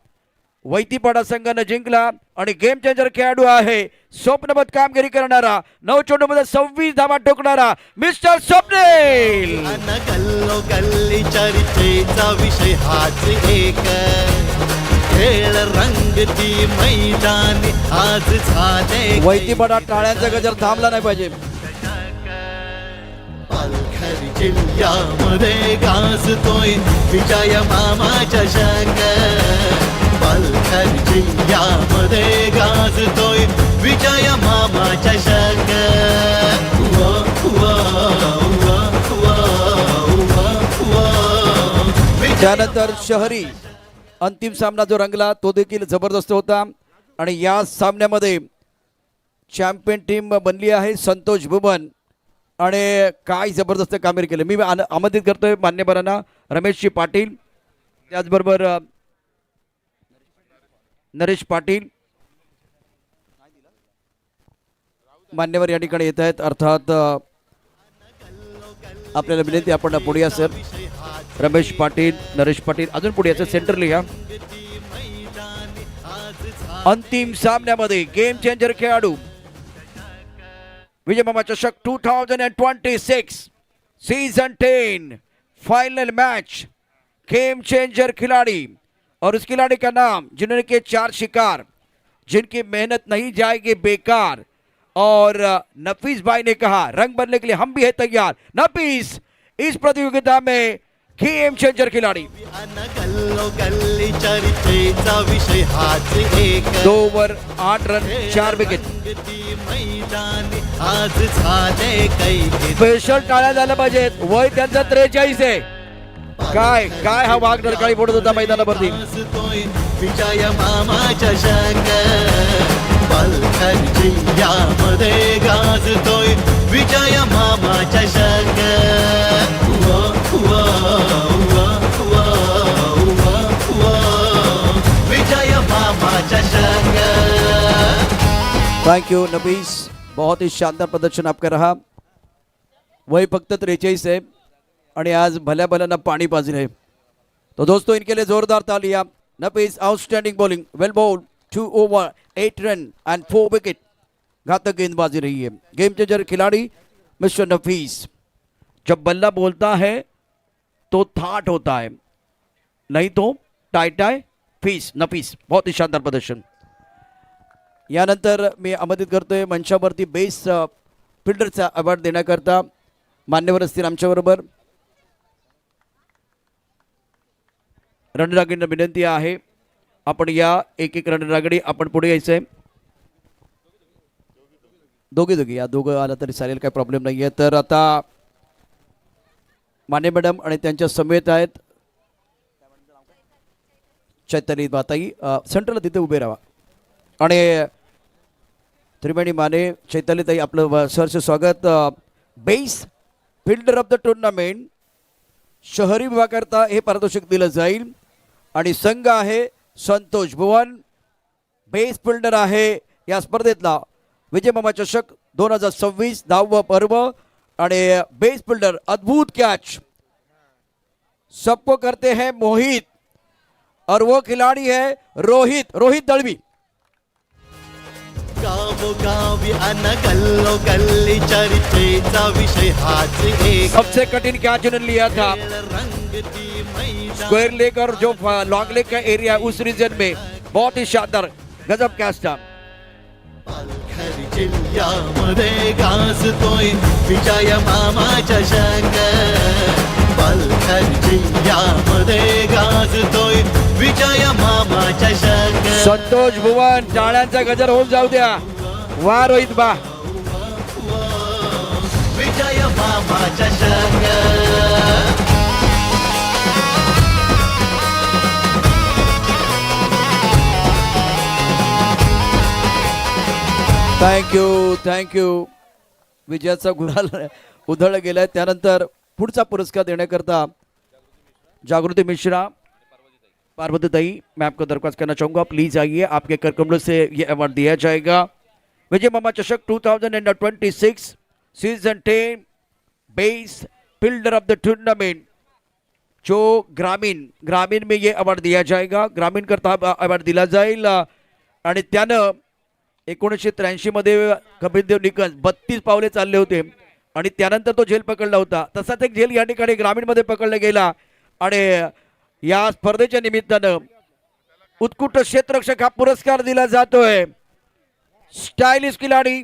वैतीपाडा संघानं जिंकला. आणि गेम चेंजर खेळाडू आहे स्वप्नबद्ध कामगिरी करणारा 9 चेंडूमध्ये 26 धावा ठोकणारा मिस्टर स्वप्नील. गल्लो गल्ली चर्चेचा विषय हाच एक खेळ रंगती मैदानी आज झाले वैतीपाडा टाळ्यांचा गजर थांबला नाही पाहिजे. पालघर जिल्ह्यामध्ये गाजतोय विजय मामा चषक. पालघर जिल्ह्यामध्ये गाजतोय विजय मामा चषक. त्यानंतर शहरी अंतिम सामना जो रंगला तो देखील जबरदस्त होता. आणि या सामन्यामध्ये चॅम्पियन टीम बनली आहे संतोष भुवन. आणि काय जबरदस्त कामगिरी केली. मी आमंत्रित करतोय मान्यवरांना रमेशजी पाटील, त्याचबरोबर नरेश पाटील मान्यवर या ठिकाणी येत आहेत. अर्थात आपल्याला विनंती आपण पुढे या सर. रमेश पाटील, नरेश पाटील, अजून पुढे याचं सेंटर लिहा. अंतिम सामन्यामध्ये गेम चेंजर खेळाडू विजय मामा चषक 2026 season 10 final match game changer खिलाड़ी और उस खिलाड़ी का नाम जिन्होंने किए 4 शिकार, जिनकी मेहनत नहीं जाएगी बेकार. और नफीस भाई ने कहा रंग भरने के लिए हम भी है तैयार. नफीस इस प्रतियोगिता में गेम चेंजर खिलाड़ी. गल्लो गल्ली चर्चेचा विषय हाच एक 2 ओव्हर 8 रन 4 विकेट. मैदानी आज झाले काही स्पेशल टाळ्या झाल्या पाहिजेत. वय त्यांचं 43 आहे. काय काय हा वाघ डरकाळी फोडत होता मैदानावरती. विजय मामा चषक. पालघर जिल्ह्यामध्ये गाजतोय विजय मामा चषक. विजय मामा चषक. थैंक यू नफीस, बहुत ही शानदार प्रदर्शन आपका रहा. वही फक्त 43 है और आज भल्या भल्याना पानी पाजिल है. तो दोस्तों इनके लिए जोरदार तालियां. Nafees outstanding bowling, well bowled, 2 over 8 run and 4 wicket. घातक गेंदबाजी रही है. गेम चेंजर खिलाड़ी मिस्टर नफीस. जब बल्ला बोलता है तो थाट होता है, नहीं तो टाय फीस. नफीस बहुत ही शानदार प्रदर्शन. यानंतर मी आमंत्रित करतोय मंचावरती बेस्ट फिल्डरचा अवॉर्ड देण्याकरता मान्यवर असतील आमच्याबरोबर. रणरागिणींना विनंती आहे आपण या एक एक रणरागिणी आपण पुढे यायचंय. दोघी या दोघं आला तरी चालेल, काही प्रॉब्लेम नाही आहे. तर आता माने मॅडम आणि त्यांच्या समेत आहेत चैतन्य बाताई. सेंटरला तिथे उभे राहा. आणि त्रिवेणी माने, चैतन्यताई, आपलं सहर्ष स्वागत. Base fielder of the tournament शहरी विभागाकरता हे पारितोषिक दिलं जाईल आणि संघ आहे संतोष भुवन. बेस्ट फिल्डर आहे या स्पर्धेतला विजय मामा चषक 2026 10वा पर्व आणि बेस्ट फिल्डर अद्भुत कैच सबको करते हैं मोहित और वो खिलाड़ी है रोहित दळवी. गावोगावी अन गल्लो गल्ली चर्चेचा विषय हाच एक. सबसे कठिन कैच उन्होंने लिया था रंगती मैदान स्क्वायर लेग और जो लॉन्ग लेग का एरिया उस रीजन में बहुत ही शानदार गजब कैच था. पालघर जिल्ह्यामध्ये गाजतोय विजय मामा चषक. पालघर जिल्ह्यामध्ये गाजतोय विजय मामा चषक. संतोष भुवन टाळ्यांचा गजर होऊन जाऊ द्या. वा रोहित बा. विजय मामा चषक. थँक्यू विजयाचा गुलाल उधळ गेलाय. त्यानंतर पुढचा पुरस्कार देण्याकरता जागृती मिश्रा पार्वती दाई मैं आपको दरख्वास्त करना चाहूंगा प्लीज आइए. आपके कर कमलों से ये अवार्ड दिया जाएगा. विजय मामा चषक 2026 season 10 base fielder of the tournament जो ग्रामीण में ये अवार्ड दिया जाएगा. ग्रामीण करता अवार्ड दिला जाईल आणि त्यानं 1983 मध्ये कपिलदेव निकंज 32 पावले चालले होते आणि त्यानंतर तो झेल पकडला होता. तसाच एक झेल या ठिकाणी ग्रामीण मध्ये पकडला गेला आणि या स्पर्धेच्या निमित्तानं उत्कृष्ट क्षेत्ररक्षक हा पुरस्कार दिला जातोय. स्टाइलिश खिलाड़ी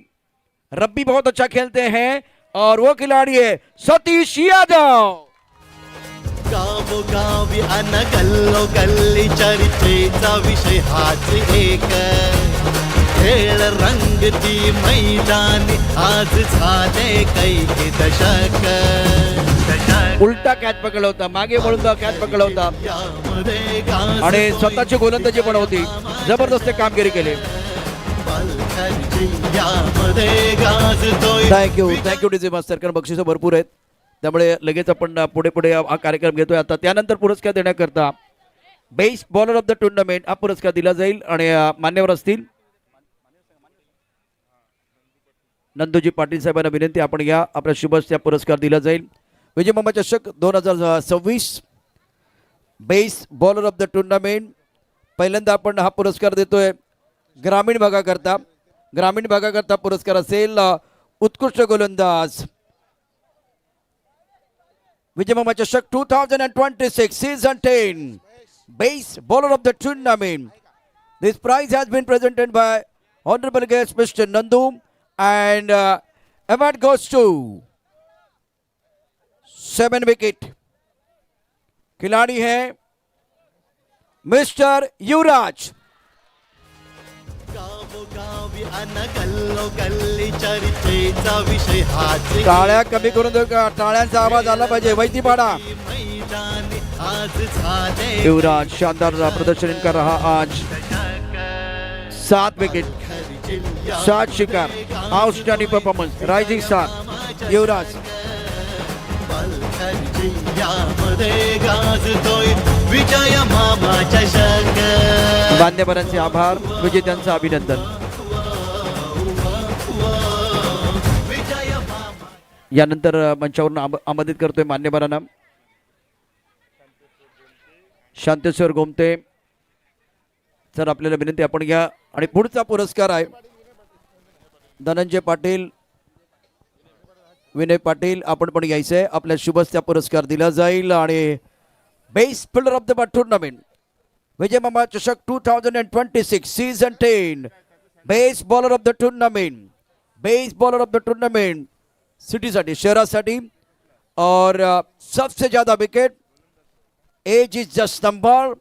रब्बी बहुत अच्छा खेलते हैं और वो खिलाड़ी है सतीश यादव. गावोगावी अन गल्लो गल्ली चर्चेचा विषय हाच एक. खेळ रंगती मैदानी आज झाले कैक दशक. उलटा कॅच पकडला होता मागे वळून कॅच पकडला होता यामध्ये गाजतोय आणि स्वतःची गोलंदाजी पण होती. जबरदस्त कामगिरी केली. पालघर जिल्ह्यामध्ये गाजतोय. थँक्यू डीजे मास्तर कारण बक्षिसं भरपूर आहेत त्यामुळे लगेच आपण पुढे हा कार्यक्रम घेतोय. आता त्यानंतर पुरस्कार देण्याकरता best bowler of the tournament हा पुरस्कार दिला जाईल आणि मान्यवर असतील नंदूजी पाटील साहेबांना विनंती आपण या आपल्या शुभच त्या पुरस्कार दिला जाईल. विजय मामा चषक 2026 best bowler of the tournament पहिल्यांदा आपण हा पुरस्कार देतोय ग्रामीण भागाकरता पुरस्कार असेल उत्कृष्ट गोलंदाज. विजय मामा चषक 2026 season 10 best bowler of the tournament. This prize has been presented by honourable guest Mr Nandu and award goes to 7 wicket खिलाड़ी है मिस्टर युवराज. गावोगावी अन गल्लो गल्ली चर्चेचा विषय हाच एक. टाळ्या कमी करून देऊ का. टाळ्यांचा आवाज आला पाहिजे. वैती पाडा. मैदानी आज झाले युवराज शानदार प्रदर्शन कर रहा आज. 7 विकेट 7 शिकार आउटस्टैंडिंग परफॉर्मेंस राइजिंग स्टार युवराज. पालघर जिल्ह्यामध्ये गाजतोय विजय मामा चषक. मान्यवरांचे आभार विजेत्यांचं अभिनंदन. विजय मामा. यानंतर मंचावरून आमंत्रित करतोय मान्यवरांना शांतेश्वर गोमते सर आपल्याला विनंती आपण घ्या. आणि पुढचा पुरस्कार आहे धनंजय पाटील विनय पाटील आपण पण घ्यायचं आहे. आपल्या शुभस्या पुरस्कार दिला जाईल आणि best fielder of the tournament Vijay मामा चषक 2026 season 10 best bowler of the tournament सिटीसाठी शहरासाठी और सबसे ज्यादा wicket age is just number.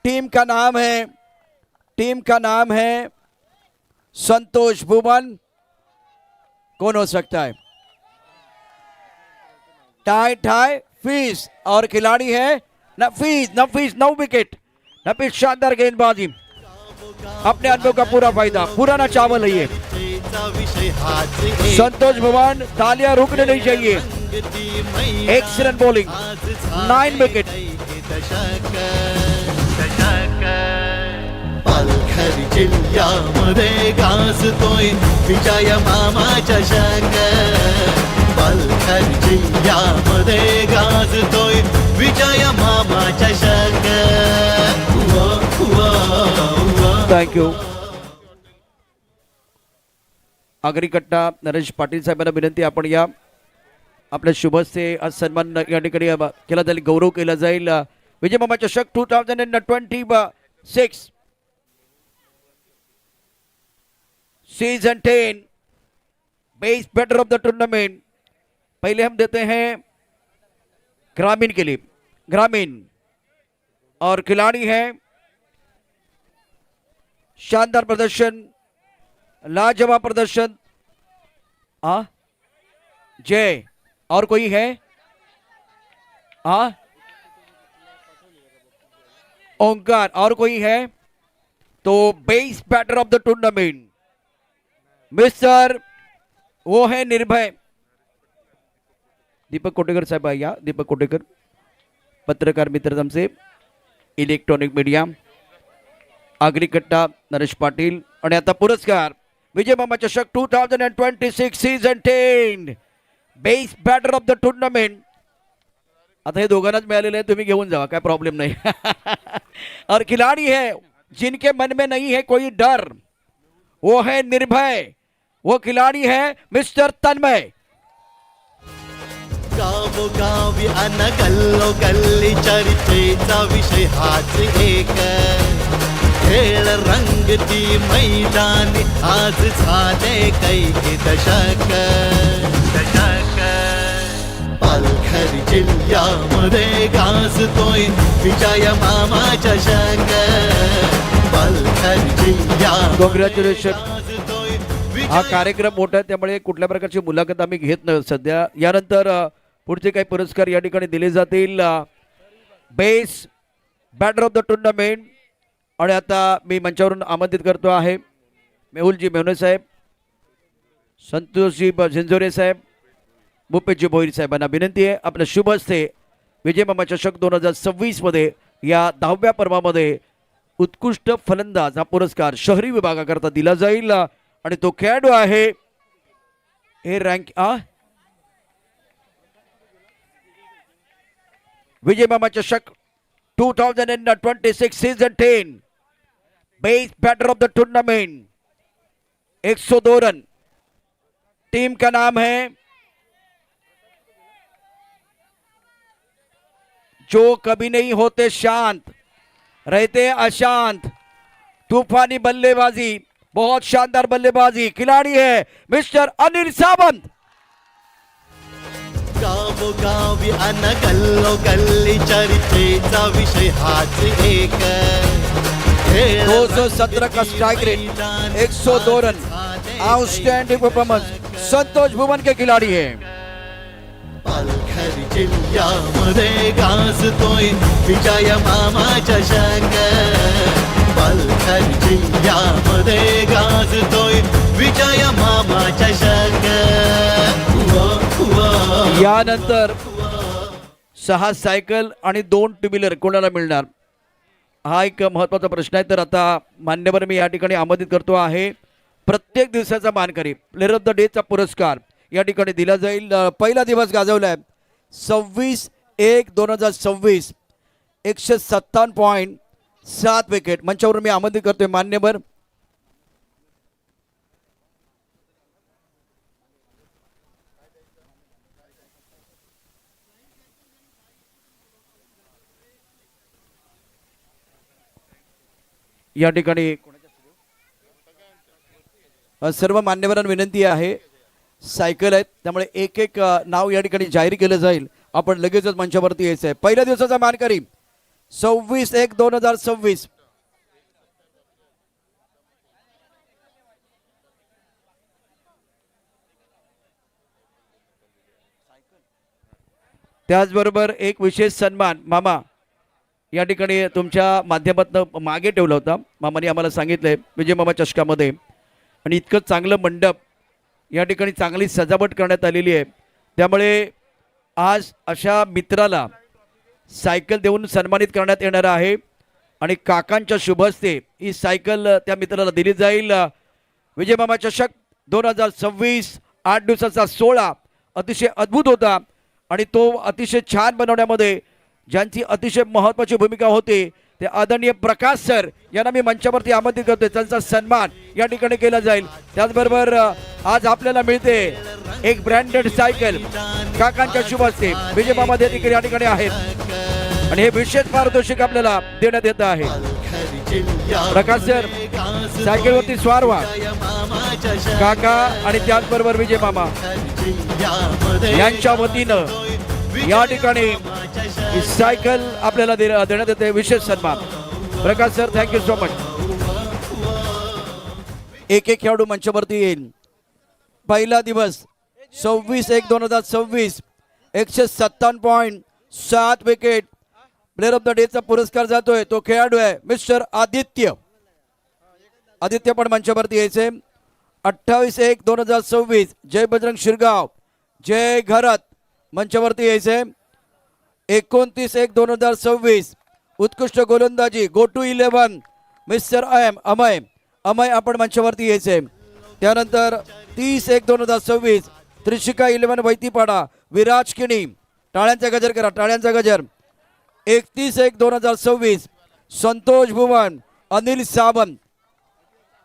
Team का नाम है संतोष भुवन. कौन हो सकता है. टाई फीस और खिलाड़ी है नफीस 9 विकेट. नफीस शानदार गेंदबाजी अपने अनुभव का पूरा फायदा पुराना चावल है ये. विषय हाच एक. संतोष भुवन तालियां रुकने नहीं चाहिए. रंगती मैदानी Excellent bowling. आज 9 wicket. दशक पालघर जिल्ह्यामध्ये गाजतोय विजय मामा चषक पालघर जिल्ह्यामध्ये गाजतोय विजय मामा चषक थँक्यू. आगरी कट्टा नरेश पाटील साहेबांना विनंती, आपण या आपल्या शुभ हस्ते आज सन्मान या ठिकाणी केला जाईल, गौरव केला जाईल. विजय मामा चषक 2026 season 10 best batter of the tournament. पहले हम देते हैं ग्रामीण के लिए, ग्रामीण और खिलाड़ी हैं शानदार प्रदर्शन, लाजवाब प्रदर्शन. जय और कोई है? ओंकार और कोई है? तो best batter of the tournament Mr वो है निर्भय दीपक कोटेकर साहेब. या दीपक कोटेकर पत्रकार मित्र आमचे, इलेक्ट्रॉनिक मीडिया, आगरी कट्टा नरेश पाटील. आणि आता पुरस्कार विजय मामा चषक 2026 season 10 best batter of the tournament. आता हे दोघांनाच मिळालेले आहे, तुम्ही घेऊन जावा, काय प्रॉब्लेम नाही. और खिलाड़ी है जिनके मन में नहीं है कोई डर, वो है निर्भय, वो खिलाड़ी है मिस्टर तन्मय. गावोगावी अन गल्लो गल्ली चर्चेचा विषय हाच एक खेळ रंगती मैदानी आज झाले कैकी दशक पालघर जिल्ह्यामध्ये गाजतोय विजय मामा चषक पालघर जिल्ह्यामध्ये कॉंग्रॅच्युलेशन. गाजतोय हा कार्यक्रम मोठा आहे, त्यामुळे कुठल्या प्रकारची मुलाखत आम्ही घेत नाही सध्या. यानंतर पुढचे काही पुरस्कार या ठिकाणी दिले जातील. Best batter of the tournament. आणि आता मी मंचावरून आमंत्रित करतो आहे मेहुलजी मेहुणे साहेब, संतोषजी झिंजोरे साहेब, भूपेशजी भोईर साहेबांना विनंती आहे आपल्या शुभ हस्ते विजय मामा चषक 2026 मध्ये या 10व्या पर्वामध्ये उत्कृष्ट फलंदाज हा पुरस्कार शहरी विभागाकरता दिला जाईल. आणि तो खेळाडू आहे हे रँक विजय मामा चषक 2026 season 10 best batter of the tournament. 102 run. Team का नाम है जो कभी नहीं होते शांत, रहते अशांत. तूफानी बल्लेबाजी, बहुत शानदार बल्लेबाजी. खिलाड़ी है मिस्टर अनिल सावंत. गावोगावी अन गल्लो गल्ली चर्चेचा विषय हाच एक 217 का strike rate, 102 run. Outstanding performance. Santosh Bhuvan के खिलाड़ी हैं. पालघर जिल्ह्यामध्ये गाजतोय विजय मामा चषक पालघर जिल्ह्यामध्ये गाजतोय विजय मामा चषक. यानंतर 6 सायकल आणि 2 टू व्हीलर कोणाला मिळणार, हा एक महत्त्वाचा प्रश्न आहे. तर आता मान्यवर मी या ठिकाणी आमंत्रित करतो आहे प्रत्येक दिवसाचा मानकरी प्लेअर ऑफ द डेचा पुरस्कार या ठिकाणी दिला जाईल. पहिला दिवस गाजवला आहे 26/1/2026, 157.7 विकेट. मंचावरून मी आमंत्रित करतोय मान्यवर या ठिकाणी सर्व मान्यवरांना विनंती आहे. सायकल आहेत त्यामुळे एक एक नाव या ठिकाणी जाहीर केलं जाईल. आपण लगेचच मंचावरती यायचं आहे. पहिल्या दिवसाचा मानकरी 26/1/2026. त्याचबरोबर एक विशेष सन्मान मामा या ठिकाणी तुमच्या माध्यमातून मागे ठेवला होता. मामाने आम्हाला सांगितलंय विजय मामा चषकामध्ये, आणि इतकं चांगलं मंडप या ठिकाणी चांगली सजावट करण्यात आलेली आहे. त्यामुळे आज अशा मित्राला सायकल देऊन सन्मानित करण्यात येणार आहे आणि काकांच्या शुभ हस्ते ही सायकल त्या मित्राला दिली जाईल. विजय मामा चषक 2026 8 दिवसाचा 16 अतिशय अद्भुत होता आणि तो अतिशय छान बनवण्यामध्ये ज्यांची अतिशय महत्त्वाची भूमिका होती ते आदरणीय प्रकाश सर यांना मी मंचावरती आमंत्रित करतोय. त्यांचा सन्मान या ठिकाणी केला जाईल. त्याचबरोबर आज आपल्याला मिळते एक ब्रँडेड सायकल काकांच्या शुभ हस्ते. विजय मामा देखील या ठिकाणी आहेत आणि हे विशेष पारितोषिक आपल्याला देण्यात येत आहे. प्रकाश सर सायकलवरती स्वार व्हा. काका आणि त्याचबरोबर विजय मामा यांच्या वतीनं या ठिकाणी ही सायकल आपल्याला देण्यात येते. विशेष सन्मान. प्रकाश सर थँक्यू सो मच. एक खेळाडू मंचावरती येईल. पहिला दिवस 26/1/2026 157.7 wicket. Player of the day चा पुरस्कार जातोय तो खेळाडू आहे मिस्टर आदित्य. आदित्य पण मंचावरती यायचे. 28/1/2026 जय बजरंग शिरगाव जय घरत मंचावरती यायचे. 29/1/2026 उत्कृष्ट गोलंदाजी गो टू 11 मिस्टर अमय आपण मंचावरती यायचे. त्यानंतर 30/1/2026 त्रिशिका 11 वैतीपाडा विराज किणी. टाळ्यांचा गजर करा, टाळ्यांचा गजर. 31/1/2026 संतोष भुवन अनिल सावंत.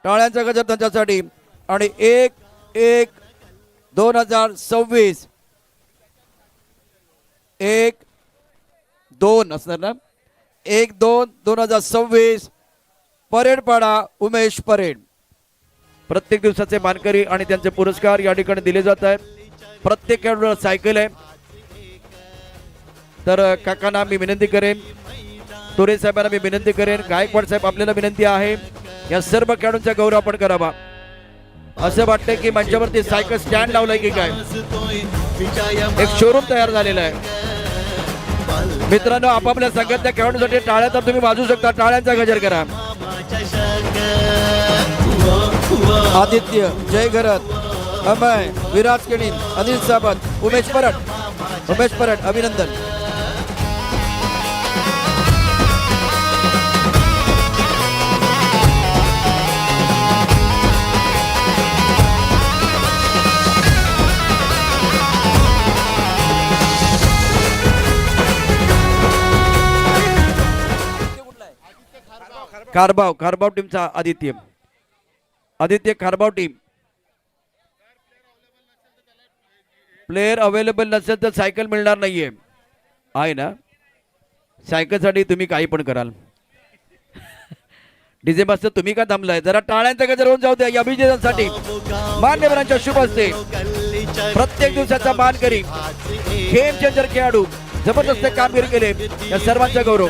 टाळ्यांचा गजर त्यांच्यासाठी. आणि 1/1/2026 1/2 असणार ना. 1/2/2026 परेडपाडा उमेश परेड. प्रत्येक दिवसाचे मानकरी आणि त्यांचे पुरस्कार या ठिकाणी दिले जात आहेत. प्रत्येक खेळाडूला सायकल आहे. तर काकांना मी विनंती करेन, तोरे साहेबांना मी विनंती करेन, गायकवाड साहेब आपल्याला विनंती आहे या सर्व खेळाडूंचा गौरव आपण करावा. असं वाटतंय की मंचावरती सायकल स्टँड लावलाय की काय, एक शोरूम तयार झालेला आहे. मित्रांनो आपापल्या संघातल्या खेळाडूंसाठी टाळ्या तर तुम्ही वाजवू शकता. टाळ्यांचा गजर करा. आदित्य जय घरत अमय विराज किणी अनिल सावंत उमेश परट अभिनंदन. खारबाव टीमचा आदित्य खारबाव टीम. प्लेयर अवेलेबल नसेल तर सायकल मिळणार नाहीये. आहे ना, सायकलसाठी तुम्ही काही पण कराल. डीजे मास्टर तुम्ही का थांबलाय, जरा टाळ्यांचा गजर होऊन जाऊ द्या या विजेत्यांसाठी. मान्यवरांच्या शुभ हस्ते प्रत्येक दिवसाचा मानकरी गेम चेंजर खेळाडू जबरदस्त कामगिरी केले या सर्वांचा गौरव.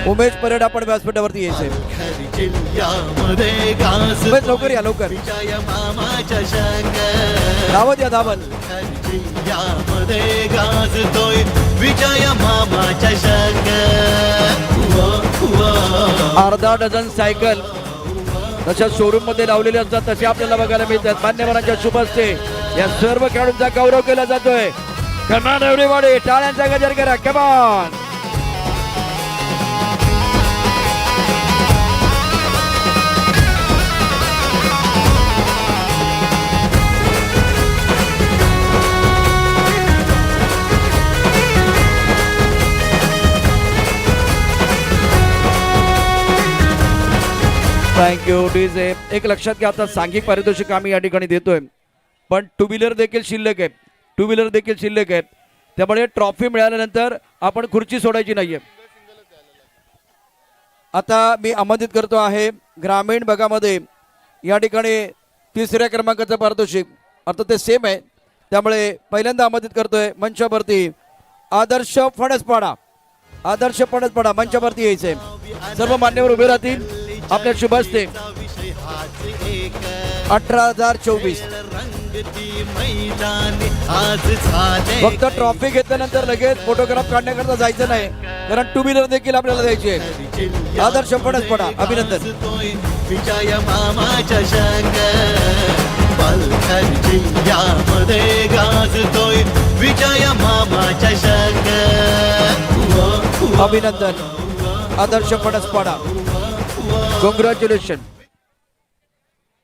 उमेश परेड आपण व्यासपीठावरती यायचे. लवकर या लवकर. धावत या धावत. अर्धा डझन सायकल तशा शोरूम मध्ये लावलेले असतात तसे आपल्याला बघायला मिळतात. मान्यवरांच्या शुभ हस्ते या सर्व खेळाडूंचा गौरव केला जातोय. कमान एवढी टाळ्यांचा गजर करा. कमान. Thank you DJ. एक लक्षात घ्या, आता सांघिक पारितोषिक आम्ही या ठिकाणी देतोय पण टू व्हीलर देखील शिल्लक आहे. त्यामुळे ट्रॉफी मिळाल्यानंतर आपण खुर्ची सोडायची नाहीये. आता मी आमंत्रित करतो आहे ग्रामीण भागामध्ये या ठिकाणी 3ऱ्या क्रमांकाचं पारितोषिक. अर्थात ते सेम आहे त्यामुळे पहिल्यांदा आमंत्रित करतोय मंचावरती आदर्श फणसपाडा मंचावरती यायचे. सर्व मान्यवर उभे राहतील आपल्या शुभ हस्ते. 18,024 फक्त ट्रॉफी घेतल्यानंतर लगेच फोटोग्राफ काढण्याकरता जायचं नाही, कारण टू व्हीलर देखील आपल्याला द्यायची आहे. आदर्श फणसपाडा अभिनंदन. पालघर जिल्ह्यामध्ये गाजतोय विजय मामा चषक. अभिनंदन आदर्श फणसपाडा, कॉंग्रॅच्युलेशन.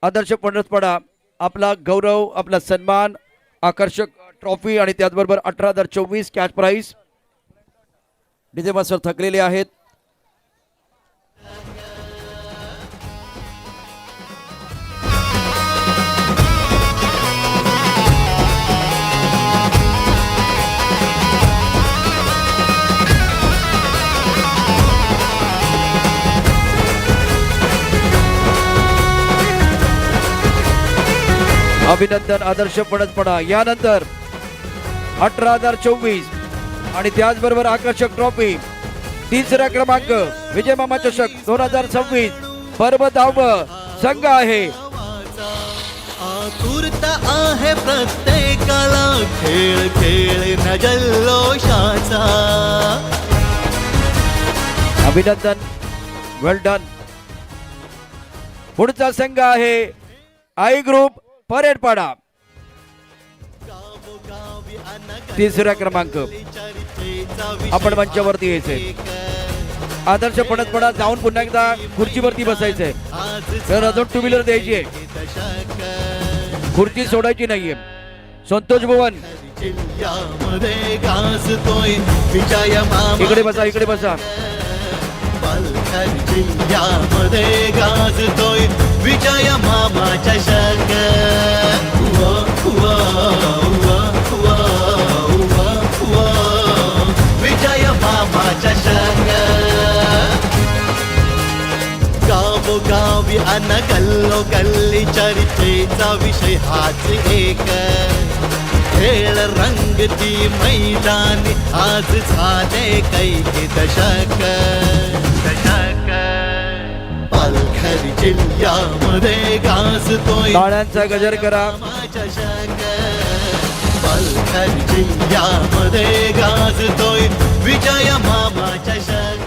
आदर्श फणसपाडा, आपला गौरव, आपला सन्मान, आकर्षक ट्रॉफी आणि त्याचबरोबर 18,024 कॅश प्राइज. डीजे मास्टर थकलेले आहेत. अभिनंदन आदर्श फणसपाडा. यानंतर 18,024 आणि त्याचबरोबर आकर्षक ट्रॉफी, तिसरा क्रमांक विजय मामा चषक 2026. पर्व धाव संघ आहे. आतुरता आहे प्रत्येकाला, खेळ खेळ न जल्लोषाचा. अभिनंदन, वेल डन. पुढचा संघ आहे आई ग्रुप परेडपाडा, तिसरा क्रमांक. आपण मंचावरती यायचे. आदर्श फणसपाडा जाऊन पुन्हा एकदा खुर्चीवरती बसायचंय. तर अजून टू व्हीलर द्यायची आहे, खुर्ची सोडायची नाहीये. संतोष भुवन इकडे बसा, इकडे बसा. पालघर जिल्ह्यामध्ये गाजतोय विजय मामा चषक. विजय मामा चषक. गावोगावी अन गल्लो गल्ली चर्चेचा विषय हाच एक. खेळ रंगती मैदानी आज झाले कैक दशक. पालघर जिल्ह्यामध्ये गाजतोय टाळ्यांचा गजर करा. चषक. पालघर जिल्ह्यामध्ये गाजतोय विजय मामा चषक.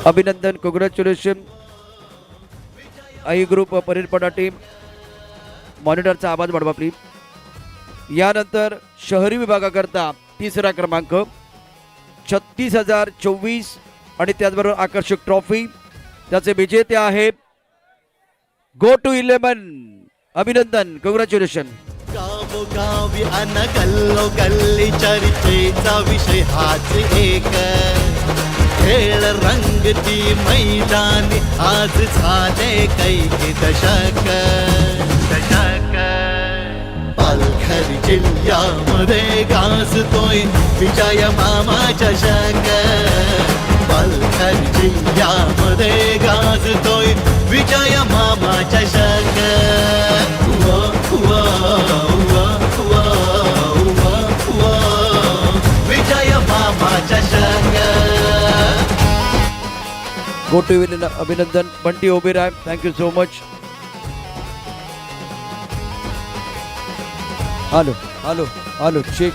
अभिनंदन, कॉंग्रॅच्युलेशन. आई ग्रुप परेडपाडा टीम, मॉनिटरचा आवाज वाढवा प्लीज. यानंतर शहरी विभागाकरता तिसरा क्रमांक 36,024 आणि त्याचबरोबर आकर्षक ट्रॉफी. त्याचे विजेते आहे गो टू 11. अभिनंदन, कॉंग्रॅच्युलेशन. गावोगावी अन गल्लो गल्ली चर्चेचा विषय हाच एक. खेळ रंगती मैदानी आज झाले कैक दशक. पालघर जिल्ह्यामध्ये गाजतोय विजय मामा चषक. पालघर जिल्ह्यामध्ये गाजतोय विजय मामा चषक. विजय मामा चषक. Go to Abhinandan. Bunty Oberoi, thank you so much. Hello hello hello check,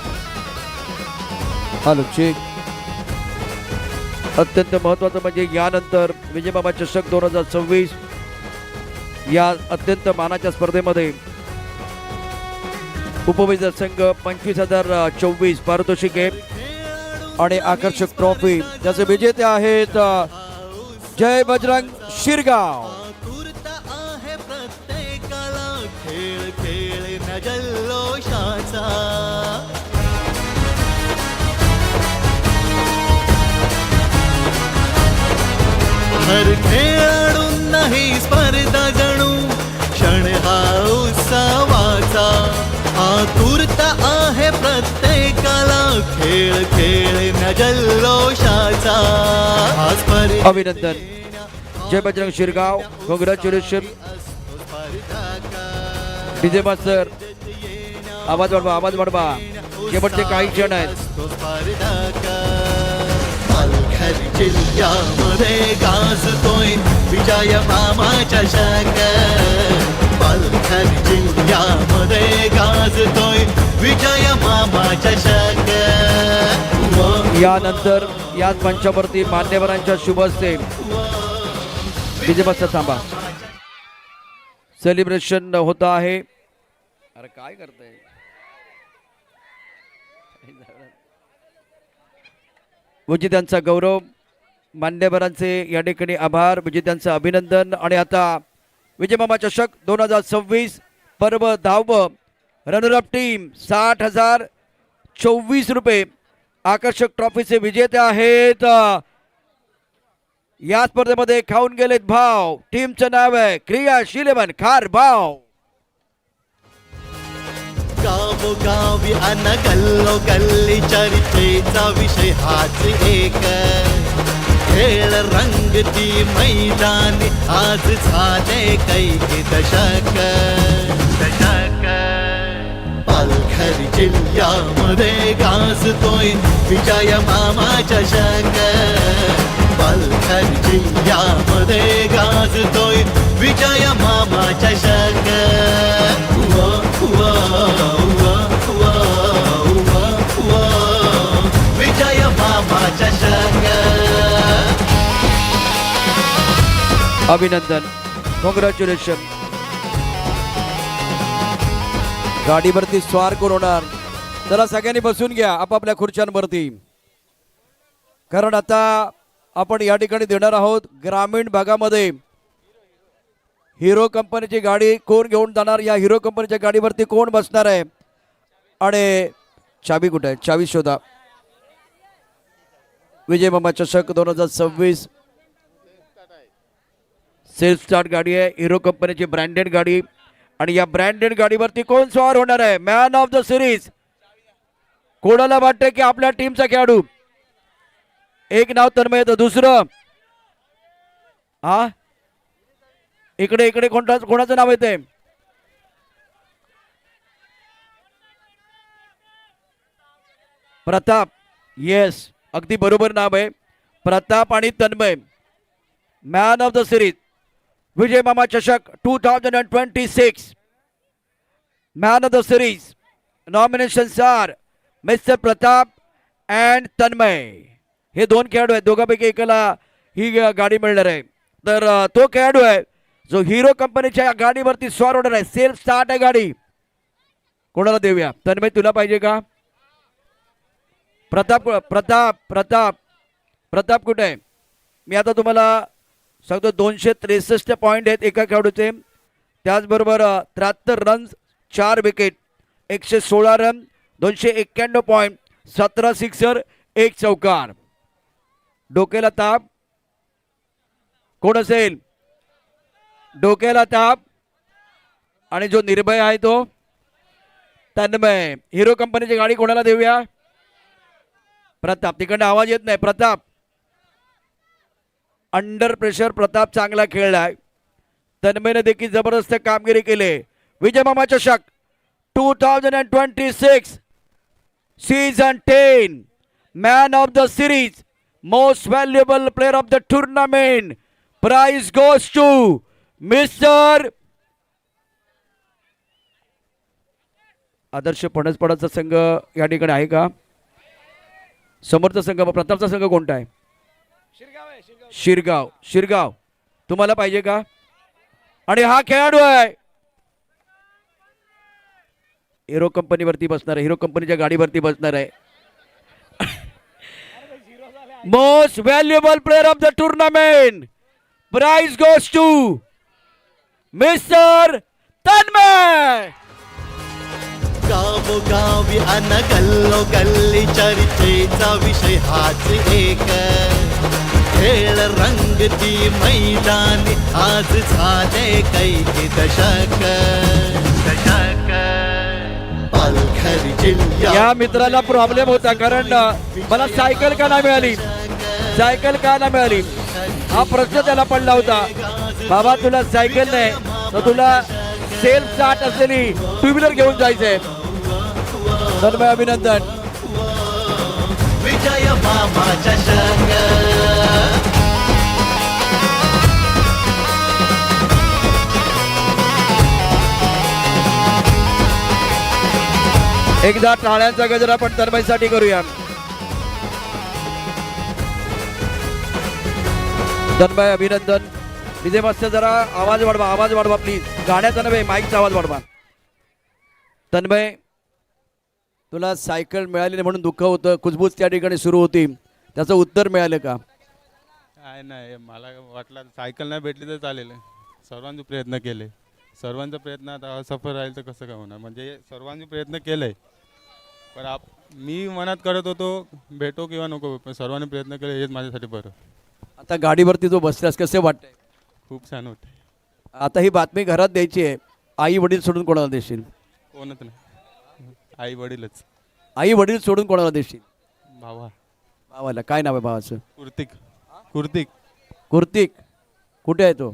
hello check. अत्यंत महत्त्वाचं म्हणजे यानंतर विजय मामा चषक 2026 या अत्यंत मानाच्या स्पर्धेमध्ये उपविजेता संघ 25,024 पारितोषिके आणि आकर्षक ट्रॉफी. त्याचे विजेते आहेत जय बजरंग शिरगाव. आतुरता आहे प्रत्येकाला, खेळ खेळ न जल्लोषाचा. हर खेळाडूंनाही स्पर्धा जणू क्षण हा उत्सवाचा. आतुरता आहे प्रत्येकाला, खेळ खेळ न जल्लोषाचा. अभिनंदन, Jai Bajrang Shirgaon, congratulation. DJ master आवाज वाढवा, आवाज वाढवा. शेवटचे काही क्षण आहेत. पालघर जिल्ह्यामध्ये गाजतोय विजय मामा चषक. पालघर जिल्ह्यामध्ये गाजतोय विजय मामा चषक. यानंतर याच मंचावरती मान्यवरांच्या शुभ हस्ते डीजे मास्टर थांबा. सेलिब्रेशन होत आहे. अरे काय करताय? विजेत्यांचा गौरव, मान्यवरांचे या ठिकाणी आभार, विजेत्यांचं अभिनंदन. आणि आता विजयमामा चषक 2026 पर्व 10व रनर अप टीम 60,024 रुपये आकर्षक ट्रॉफीचे विजेते आहेत. या स्पर्धेमध्ये खाऊन गेलेत भाव. टीमचं नाव आहे क्रियाशील 11 खार भाव. गावोगावी अन गल्लो गल्ली चर्चेचा विषय हाच एक. खेळ रंगती मैदानी आज झाले कैक दशक. पालघर जिल्ह्यामध्ये गाजतोय विजय मामा चषक. पालघर जिल्ह्यामध्ये गाजतोय विजय मामा चषक. विजय मामा चषक. अभिनंदन, कॉंग्रॅच्युलेशन. गाडीवरती स्वार कोण होणार? चला सगळ्यांनी बसून घ्या आपापल्या खुर्च्यांवरती, कारण आता आपण या ठिकाणी देणार आहोत ग्रामीण भागामध्ये हिरो कंपनीची गाडी कोण घेऊन जाणार, या हिरो कंपनीच्या गाडीवरती कोण बसणार आहे. आणि चाबी कुठे आहे? चाबी शोधा. विजय मामा चषक 2026 सेल्फ स्टार्ट गाडी आहे, हिरो कंपनीची ब्रँडेड गाडी. आणि या ब्रँडेड गाडीवरती कोण स्वार होणार आहे? Man of the series. कोणाला वाटतं की आपल्या टीमचा खेळाडू? एक नाव तन्मय येतं, दुसरं हा इकडे इकडे कोणाचं नाव येते? प्रताप. येस, अगदी बरोबर नाव आहे, प्रताप आणि Tanmay. Man of the series Vijay मामा चषक 2026 man of the series nominations are mister Pratap and Tanmay. हे दोन खेळाडू आहेत, दोघांपैकी एकाला ही गाडी मिळणार आहे. तर तो खेळाडू आहे जो हिरो कंपनीच्या गाडीवरती स्वार होणार आहे. सेल्फ स्टार्ट आहे गाडी. कोणाला देऊया? तन्मय तुला पाहिजे का? प्रताप प्रताप प्रताप प्रताप कुठे आहे? मी आता तुम्हाला सांगतो 263 पॉईंट आहेत एका खेळाडूचे. त्याचबरोबर 73 runs, 4 wicket, 116 run, 291 point, 17 sixer, 1 चौकार. डोक्याला ताप कोण असेल? डोक्याला ताप आणि जो निर्भय आहे तो तन्मय. हिरो कंपनीची गाडी कोणाला देऊया? प्रताप. तिकडनं आवाज येत नाही. प्रताप अंडर प्रेशर प्रताप चांगला खेळलाय. तन्मयने देखील जबरदस्त कामगिरी केली. विजय मामा चषक 2026 season 10 man of the series most valuable player of the tournament prize goes to mister Adarsh फणसपडाचा संघ या ठिकाणी आहे का? समोरचा संघ प्रतापचा संघ कोणता आहे? शिरगाव. शिरगाव तुम्हाला पाहिजे का? आणि हा खेळाडू आहे हिरो कंपनीवरती बसणार आहे, हिरो कंपनीच्या गाडीवरती बसणार आहे. Most valuable player of the tournament prize goes to Mr Tanmay. गावोगावी अन गल्लो गल्ली चर्चेचा विषय हाच एक. खेळ रंगती मैदानी आज झाले कैक दशक. पालघर जिल्ह्यात या मित्राला प्रॉब्लेम होता, कारण मला सायकल का नाही मिळाली, सायकल का नाही मिळाली हा प्रश्न त्याला पडला होता. बाबा तुला सायकल नाही तर तुला सेल्फ स्टार्ट असलेली टू व्हीलर घेऊन जायचंय. तर मी अभिनंदन. विजय मामा चषक. एकदा टाळ्यांचा गजर आपण तन्मयसाठी करूया. तन्मय अभिनंदन. विजय मास्टर जरा आवाज वाढवा, आवाज वाढवा प्लीज. गाण्याचा नव्हे, माईकचा आवाज वाढवा. तन्मय, तुला सायकल मिळाली नाही म्हणून दुःख होतं, कुजबूज त्या ठिकाणी सुरू होती, त्याचं उत्तर मिळालं का? काय नाही, मला वाटलं सायकल नाही भेटली तर चालेल. सर्वांचे प्रयत्न केले, सर्वांचा प्रयत्न आता असफल राहील तर कसं काय होणार. म्हणजे सर्वांनी प्रयत्न केले, पण मी मनात करत होतो भेटो किंवा नको, पण सर्वांनी प्रयत्न केले हेच माझ्यासाठी बरं. आता गाडीवरती जो बसलास कसे वाटतंय? खूप छान होते. आता ही बातमी घरात द्यायची आहे, आई वडील सोडून कोणाला देशील? कोणच नाही, आई वडीलच. आई वडील सोडून कोणाला देशील? भावा. भावाला. काय नाव आहे भावाचं? कुर्तिक. कुर्तिक. कुर्तिक. कुठे आहे तो?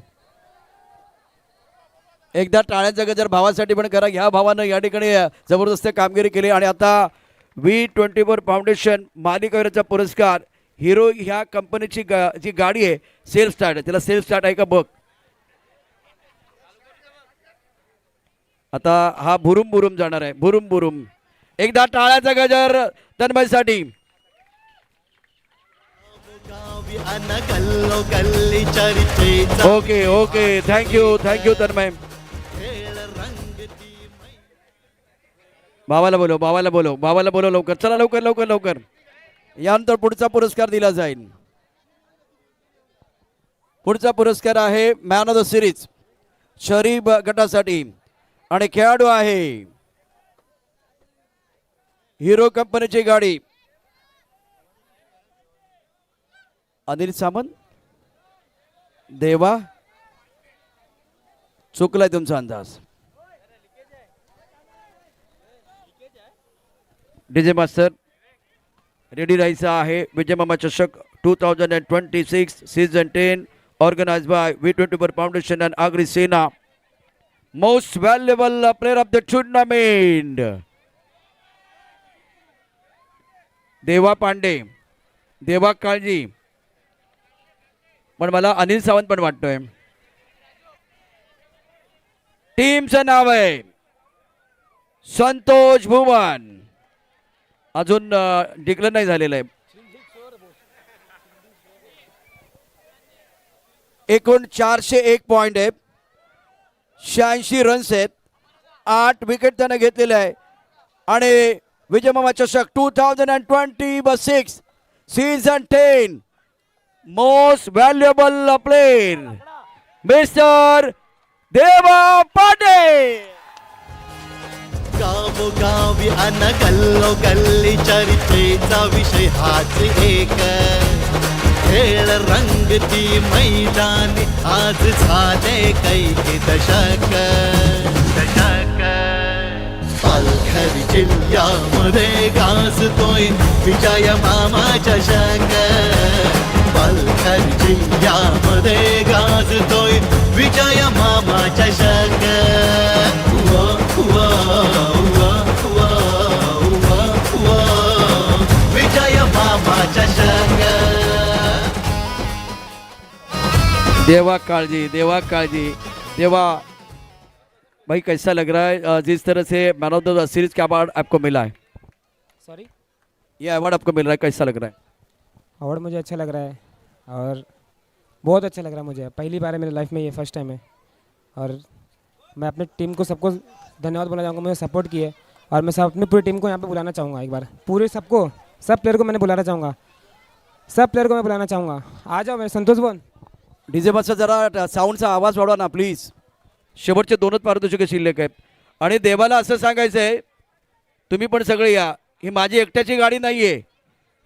एकदा टाळ्यांचा गजर भावासाठी पण करा. ह्या भावानं या ठिकाणी जबरदस्त कामगिरी केली आणि आता V24 फाउंडेशन मालिकावीराचा पुरस्कार हिरो ह्या कंपनीची जी गाडी आहे सेल्फ स्टार्ट आहे, त्याला सेल्फ स्टार्ट आहे का बघ. आता हा भुरुम भुरुम जाणार आहे, भुरुम भुरुम. एकदा टाळ्याचा गजर तन्मयसाठी. गावी अन गल्लो गल्ली चर्चेचा okay okay, thank you thank you Tanmay. खेळ रंगती मै. भावाला बोलव, भावाला बोलव, भावाला बोलव लवकर. चला लवकर लवकर लवकर. यानंतर पुढचा पुरस्कार दिला जाईल. पुढचा पुरस्कार आहे मॅन ऑफ द सिरीज शहरी गटासाठी आणि खेळाडू आहे हिरो कंपनीची गाडी अनिल सामंत. देवा, चुकलाय तुमचा अंदाज. डीजे मास्टर रेडी राहायचं आहे. विजय मामा चषक 2026 season 10 organised by V24 foundation and Agri Sena. Most valuable player of the tournament Deva Pandey. देवा काळजी, पण मला अनिल सावंत पण वाटतोय. टीमचं नाव आहे संतोष भुवन. अजून डिक्लेअर नाही झालेलं आहे. एकूण 401 पॉइंट आहे, 86 रन्स आहेत, 8 विकेट त्यानं घेतलेले आहे आणि विजय मामा चषक 2026 season 10 most valuable player mister देवा पांडे. गावोगावी अन गल्लो गल्ली चर्चेचा विषय हाच एक. खेळ रंगती मैदानी आज झाले कैक दशक. पालघर जिल्ह्यामध्ये गाजतोय विजय मामा चषक. पालघर जिल्ह्यामध्ये गाजतोय विजय मामा चषक. विजय मामा चषक. देवा काळजी, देवा काळजी. देवा भाई कैसा लग रहा है जिस तरह से मैन ऑफ द सीरीज का अवार्ड आपको मिला है? सॉरी, ये अवार्ड आपको मिल रहा है, कैसा लग रहा है? अवार्ड मुझे अच्छा लग रहा है और बहुत अच्छा लग रहा है मुझे. पहली बार है मेरी लाइफ में, ये फर्स्ट टाइम है और मैं अपनी टीम को सबको धन्यवाद बोलना चाहूँगा, मुझे सपोर्ट किए. और मैं सब अपनी पूरी टीम को यहाँ पे बुलाना चाहूँगा. एक बार पूरे सबको, सब प्लेयर को मैंने बुलाना चाहूँगा, सब प्लेयर को मैं बुलाना चाहूँगा. आ जाओ मेरे संतोष भवन. डीजे मास्टर जरा साऊंडचा आवाज वाढवा ना प्लीज. शेवटचे 2च पारितोषिके शिल्लक आहेत आणि देवाला असं सांगायचं आहे, तुम्ही पण सगळे या. ही माझी एकट्याची गाडी नाही आहे,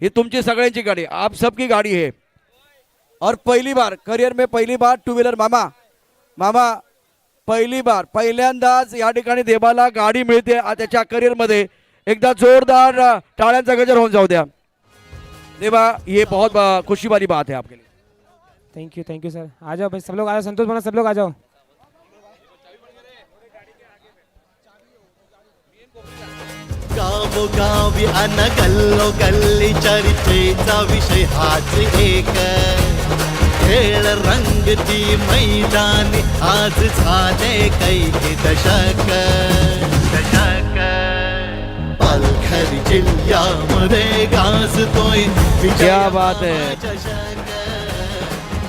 ही तुमची सगळ्यांची गाडी, आप सबकी गाडी है. और पहली बार करियर में पहली बार टू व्हीलर मामा मामा पहिली बार पहिल्यांदाच या ठिकाणी देवाला गाडी मिळते त्याच्या करिअरमध्ये. एकदा जोरदार टाळ्यांचा गजर होऊन जाऊ द्या. देवा, ये बहुत खुशी वाली बात है आपके लिए. Thank you sir. आ जाओ भाई, सब लोग आ जाओ. संतोष भवन सब लोग आ जाओ. गावोगावी अन गल्लो गल्ली चर्चेचा विषय हाच एक. खेळ रंगती मैदानी आज झाले कैक दशक. पालघर जिल्ह्यामध्ये गाजतोय क्या बात है.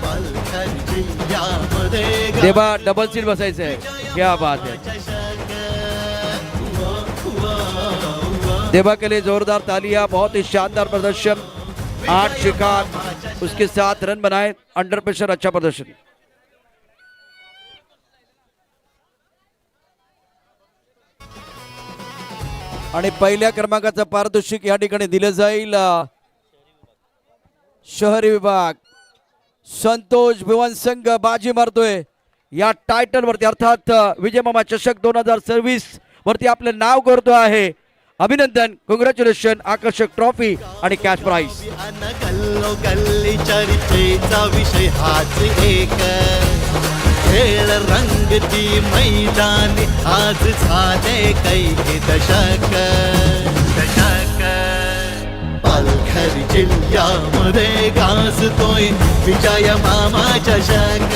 पालघर जिल्ह्यामध्ये देवा डबल सीट बसायचं आहे. क्या बात है. चषक वो, वो, वो. देवा के लिए जोरदार तालियां. बहुत ही शानदार प्रदर्शन. 8 शिकार, उसके 7 रन बनाए. अंडर प्रेशर अच्छा प्रदर्शन. आणि पहिल्या क्रमांकाचं पारितोषिक या ठिकाणी दिलं जाईल. शहरी विभाग संतोष भुवन संघ बाजी मारतोय या टायटल वरती, अर्थात विजय मामा चषक 2026 वरती आपलं नाव करतो आहे. अभिनंदन, कॉंग्रॅच्युलेशन. आकर्षक ट्रॉफी आणि कॅश प्राइज. अन गल्लो गल्ली चर्चेचा विषय हाच एक. खेळ रंगती मैदानी आज झाले कैक दशक. दशक पालघर जिल्ह्यामध्ये गाजतोय विजय मामा चषक.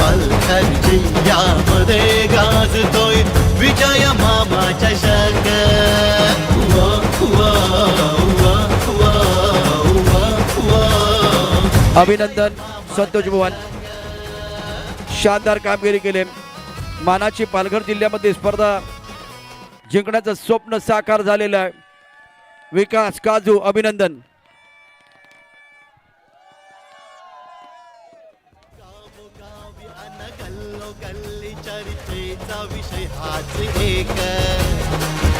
पालघर जिल्ह्यामध्ये गाजतोय विजय मामा चषक. वा, वा, वा, वा, वा, वा. अभिनंदन संतोष भुवन, शानदार कामगिरी केले. मानाची पालघर जिल्ह्यामध्ये स्पर्धा जिंकण्याचं स्वप्न साकार झालेलं आहे. विकास काजू, अभिनंदन. गावोगावी अन गल्लो गल्ली चर्चेचा विषय हाच एक.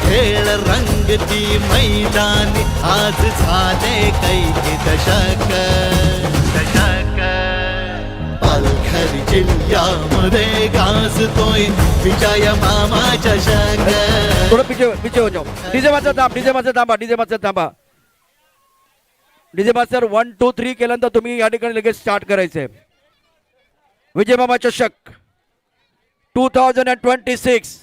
खेळ रंगती मैदानी आज झाले कैक दशक. दशक पालघर जिल्ह्यामध्ये गाजतोय विजय मामा चषक. थोडं पीछे हो जाओ. डीजे मास्टर थांब, डीजे मास्टर थांबा, डीजे मास्टर थांबा. डीजे मास्टर 1 2 3 केल्यानंतर तुम्ही या ठिकाणी लगेच स्टार्ट करायचंय. विजय मामा चषक 2026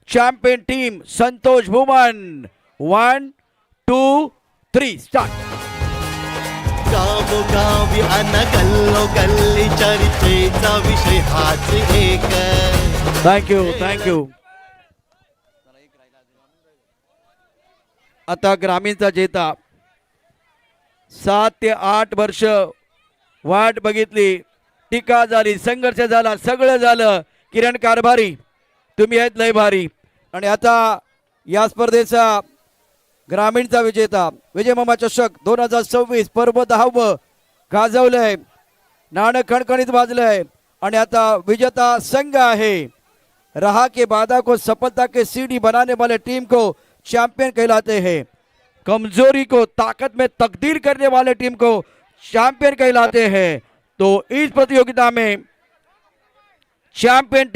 champion team Santosh Bhuvan. 1 2 3 start. गावोगावी अन गल्लो गल्ली चर्चेचा विषय हाच एक. Thank you, thank you. आता ग्रामीणचा जेता 7 ते 8 वर्ष वाट बघितली, टीका झाली, संघर्ष झाला, सगळं झालं. किरण कारभारी, तुम्ही आहेत लय भारी. आणि आता या स्पर्धेचा ग्रामीणचा विजेता विजय मामा चषक 2026 पर्व 10व गाजवलंय. नाणं खणखणीत वाजलंय. आणि आता विजेता संघ आहे. रहा के वादा को सफलता के सीढ़ी बनाने वाले टीम को चैंपियन कहलाते हैं. कमजोरी को ताकत में तब्दील करने वाले टीम को चैंपियन कहलाते हैं. तो इस प्रतियोगिता में चैंपियन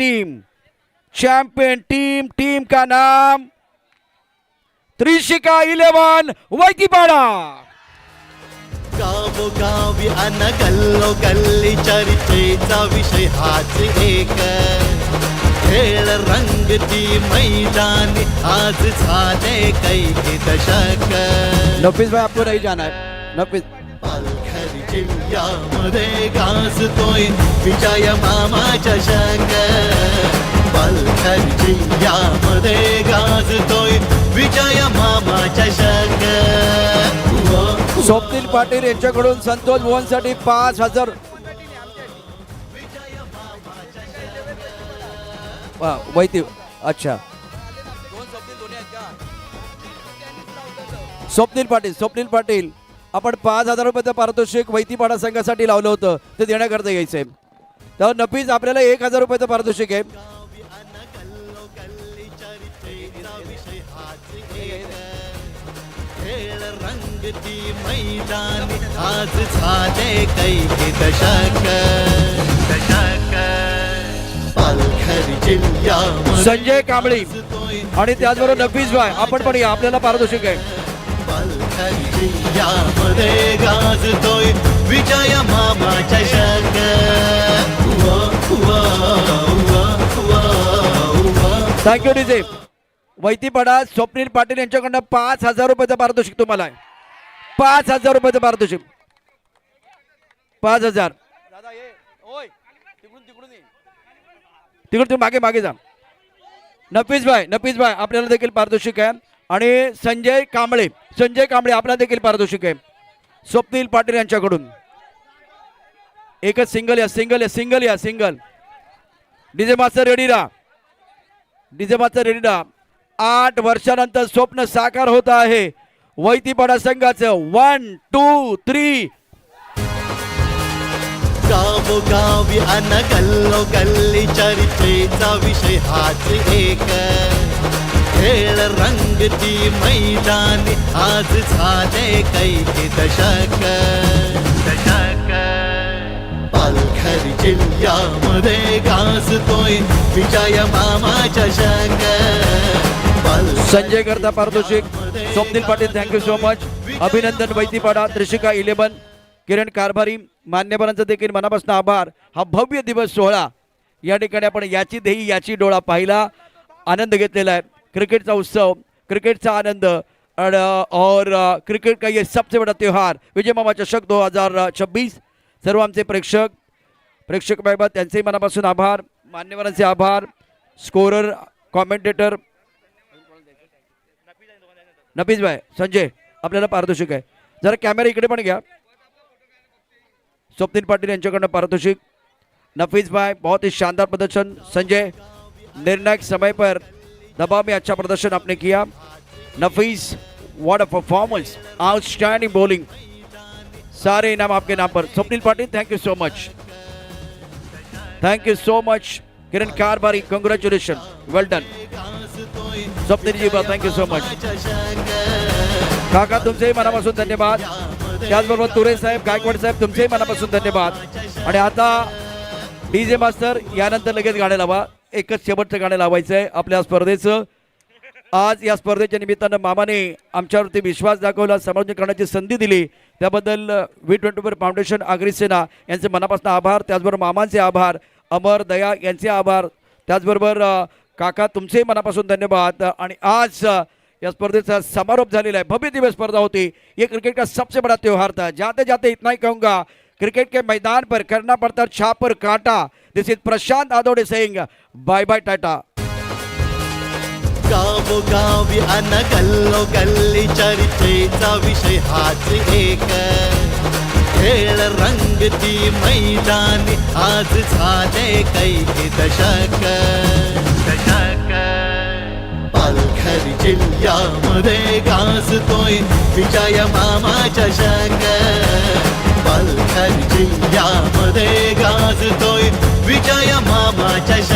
टीम का नाम त्रिशिका 11 वैतीपाडा. गावोगावी अन गल्लो गल्ली चर्चेचा विषय हाच एक. खेळ रंगती मैदानी आज झाले कैक दशक. नफीस भाई आपको नहीं जाना है. नफीस पालघर जिल्ह्यामध्ये गाजतोय विजय मामा चषक. पालघर जिल्ह्यामध्ये गाजतोय विजय मामा चषक. वा, स्वप्नील पाटील यांच्याकडून संतोष भुवनसाठी 5,000. वैती अच्छा. स्वप्नील पाटील आपण 5,000 रुपयाचं पारितोषिक वैतीपाडा संघासाठी लावलं होतं, ते देण्याकरता यायचंय. तर नफीस आपल्याला 1,000 रुपयाचं पारितोषिक आहे. खेळ रंगती मैदानी आज झाले कैक दशक. दशक पालघर जिल्ह्यामध्ये संजय कांबळी आणि त्याचबरोबर नफीस भाई आपण पण या, आपल्याला पारितोषिक आहे. पालघर जिल्ह्यामध्ये गाजतोय विजय मामा चषक. वा, वा, वा, वा, वा. Thank you DJ. वैतीपाडा स्वप्नील पाटील यांच्याकडनं 5,000 रुपयाचं पारितोषिक तुम्हाला आहे. 5,000 रुपयाचं पारितोषिक. 5,000. तिकडून तुम्ही मागे जा. नफीस भाई आपल्याला देखील पारितोषिक आहे. आणि संजय कांबळे आपल्याला देखील पारितोषिक आहे स्वप्नील पाटील यांच्याकडून. एकच सिंगल. डीजे मास्टर रेडी राहा. डीजे मास्टर रेडी राहा. 8 वर्षानंतर स्वप्न साकार होत आहे वैतीपाडा संघाचं. 1 2 3. गावोगावी अन गल्लो गल्ली चर्चेचा विषय हाच एक. खेळ रंगती मैदानी आज झाले कैकी दशक. पालघर जिल्ह्यामध्ये गाजतोय विजय मामा चषक. संजय करता पारितोषिक. Swapnil Patil thank you so much. अभिनंदन वैतीपाडा. त्रिशिका 11. किरण कारभारी मान्यवरांचा देखील मनापासून आभार. हा भव्य दिवस सोहळा या ठिकाणी आपण याची देही याची डोळा पाहिला, आनंद घेतलेला आहे. क्रिकेटचा उत्सव, क्रिकेटचा आनंद और क्रिकेट का ये सबसे बड़ा त्योहार विजय मामा चषक 2026. सर्व आमचे प्रेक्षक बाबा त्यांचे मनापासून आभार, मान्यवरांचे आभार. स्कोरर, कॉमेंटेटर नफीस भाई, संजय आपल्याला पारितोषिक आहे. जरा कॅमेरा इकडे पण घ्या. स्वप्नील पाटिल यांच्याकडनं पारितोषिक. नफीस भाई बहुत ही शानदार प्रदर्शन. संजय निर्णायक समय पर दबाव में अच्छा प्रदर्शन आपने किया. Nafees what a performance, outstanding bowling. सारे इनाम आपके नाम पर. Swapnil Patil thank you so much. Thank you so much. Kiran Karbhari congratulation, well done. Swapnil ji thank you so much. काका तुमचेही मनापासून धन्यवाद. त्याचबरोबर तुरे साहेब, गायकवाड साहेब तुमचेही मनापासून धन्यवाद. आणि आता डीजे मास्टर यानंतर लगेच गाणं लावा. एकच शेवटचं गाणं लावायचं आहे आपल्या स्पर्धेचं. आज या स्पर्धेच्या निमित्तानं मामाने आमच्यावरती विश्वास दाखवला, समर्थन करण्याची संधी दिली, त्याबद्दल V24 फाउंडेशन आगरी सेना यांचे मनापासून आभार. त्याचबरोबर मामांचे आभार, अमर दया यांचे आभार. त्याचबरोबर काका तुमचेही मनापासून धन्यवाद. आणि आज या स्पर्धेचा समारोप झालेला आहे. भव्य दिव्य स्पर्धा होती. ये क्रिकेट का सबसे बड़ा त्योहार था. जाते जाते इतना ही कहूँगा, क्रिकेट के मैदान पर करना पड़ता छाप पर काटा. This is Prashant Adode saying bye bye tata. गावोगावी अन गल्लो गल्ली चर्चेचा विषय हाच एक. खेळ रंगती मैदानी आज झाले कैकी दशक. पालघर जिल्ह्यामध्ये गाजतोय विजय मामा चषक. पालघर जिल्ह्यामध्ये गाजतोय विजय मामा चषक.